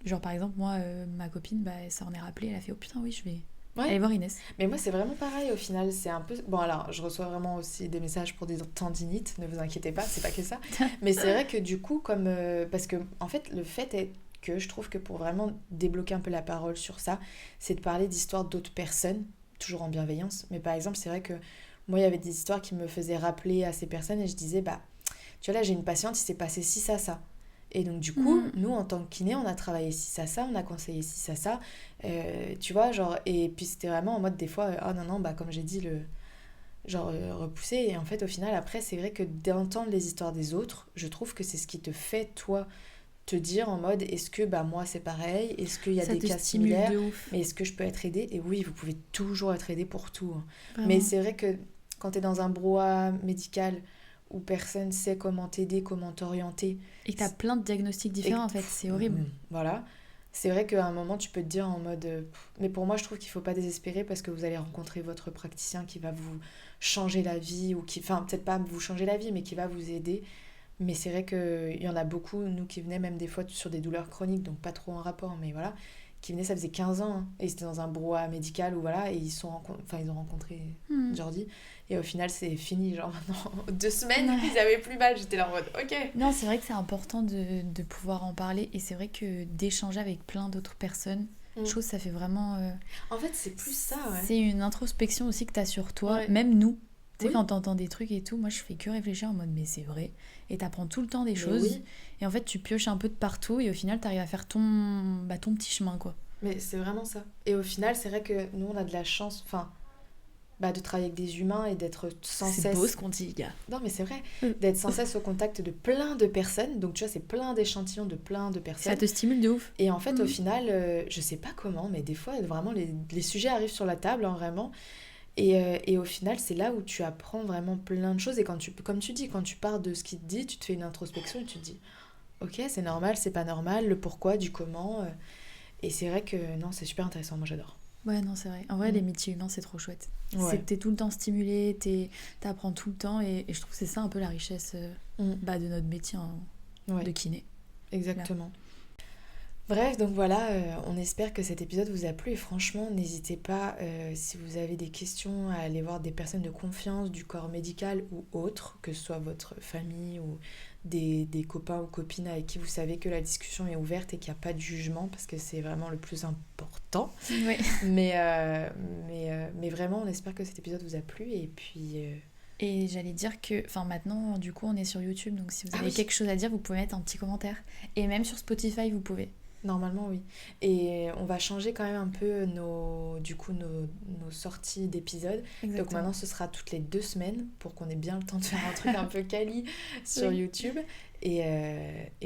genre, par exemple, moi, ma copine, ça en est rappelé, elle a fait, oh putain, oui, je vais... Allez voir Inès. Mais moi, c'est vraiment pareil au final. C'est un peu. Bon, alors, je reçois vraiment aussi des messages pour des tendinites, ne vous inquiétez pas, c'est pas que ça. Mais c'est vrai que du coup, comme. Parce que, en fait, le fait est que je trouve que pour vraiment débloquer un peu la parole sur ça, c'est de parler d'histoires d'autres personnes, toujours en bienveillance. Mais par exemple, c'est vrai que moi, il y avait des histoires qui me faisaient rappeler à ces personnes et je disais, tu vois, là, j'ai une patiente, il s'est passé ci, ça. Et donc du coup, nous en tant que kiné, on a travaillé ci, ça, on a conseillé ci, ça, tu vois, genre, et puis c'était vraiment en mode des fois, non, comme j'ai dit, repousser, et en fait au final après c'est vrai que d'entendre les histoires des autres, je trouve que c'est ce qui te fait toi te dire en mode est-ce que moi c'est pareil, est-ce qu'il y a des cas similaires, mais est-ce que je peux être aidée, et oui vous pouvez toujours être aidée pour tout, hein. Mais c'est vrai que quand t'es dans un brouhaha médical où personne sait comment t'aider, comment t'orienter. Et que t'as plein de diagnostics différents, en fait, c'est horrible. Voilà. C'est vrai qu'à un moment, tu peux te dire en mode... Mais pour moi, je trouve qu'il ne faut pas désespérer parce que vous allez rencontrer votre praticien qui va vous changer la vie, ou qui... Enfin, peut-être pas vous changer la vie, mais qui va vous aider. Mais c'est vrai qu'il y en a beaucoup, nous, qui venaient même des fois sur des douleurs chroniques, donc pas trop en rapport, mais voilà, qui venaient, ça faisait 15 ans, hein, et c'était dans un brouhaha médical, où voilà, et ils ont rencontré Jordi. Et au final, c'est fini, genre maintenant, 2 semaines, ils avaient plus mal, j'étais là en mode, ok. Non, c'est vrai que c'est important de pouvoir en parler, et c'est vrai que d'échanger avec plein d'autres personnes, je trouve que ça fait vraiment... En fait, c'est plus ça, ouais. C'est une introspection aussi que t'as sur toi, même nous. Tu sais, quand t'entends des trucs et tout, moi je fais que réfléchir en mode, mais c'est vrai. Et t'apprends tout le temps des choses, et en fait, tu pioches un peu de partout, et au final, t'arrives à faire ton petit chemin, quoi. Mais c'est vraiment ça. Et au final, c'est vrai que nous, on a de la chance, de travailler avec des humains et d'être sans cesse... C'est beau ce qu'on dit, gars. Non, mais c'est vrai. D'être sans cesse au contact de plein de personnes. Donc, tu vois, c'est plein d'échantillons de plein de personnes. Ça te stimule de ouf. Et en fait, au final, je sais pas comment, mais des fois, vraiment, les sujets arrivent sur la table, hein, vraiment. Et au final, c'est là où tu apprends vraiment plein de choses. Et comme tu dis, quand tu pars de ce qu'il te dit, tu te fais une introspection et tu te dis, ok, c'est normal, c'est pas normal, le pourquoi, du comment. Et c'est vrai que, non, c'est super intéressant. Moi, j'adore. Ouais, non, c'est vrai. En vrai, les métiers humains, c'est trop chouette. Ouais. T'es tout le temps stimulé, t'apprends tout le temps, et je trouve que c'est ça un peu la richesse de notre métier de kiné. Exactement. Là. Bref, donc voilà, on espère que cet épisode vous a plu, et franchement, n'hésitez pas, si vous avez des questions, à aller voir des personnes de confiance du corps médical ou autres, que ce soit votre famille ou des copains ou copines avec qui vous savez que la discussion est ouverte et qu'il n'y a pas de jugement, parce que c'est vraiment le plus important. Oui. Mais vraiment, on espère que cet épisode vous a plu, et puis... Et j'allais dire que, maintenant, du coup, on est sur YouTube, donc si vous avez quelque chose à dire, vous pouvez mettre un petit commentaire. Et même sur Spotify, vous pouvez. Normalement, oui. Et on va changer quand même un peu nos sorties d'épisodes. Exactement. Donc maintenant, ce sera toutes les 2 semaines pour qu'on ait bien le temps de faire un truc un peu quali sur YouTube. Et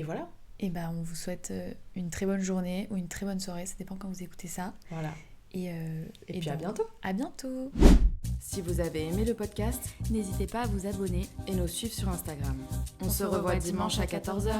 voilà. Et on vous souhaite une très bonne journée ou une très bonne soirée. Ça dépend quand vous écoutez ça. Voilà. Et puis à bientôt. À bientôt. Si vous avez aimé le podcast, n'hésitez pas à vous abonner et nous suivre sur Instagram. On se revoit dimanche à 14h.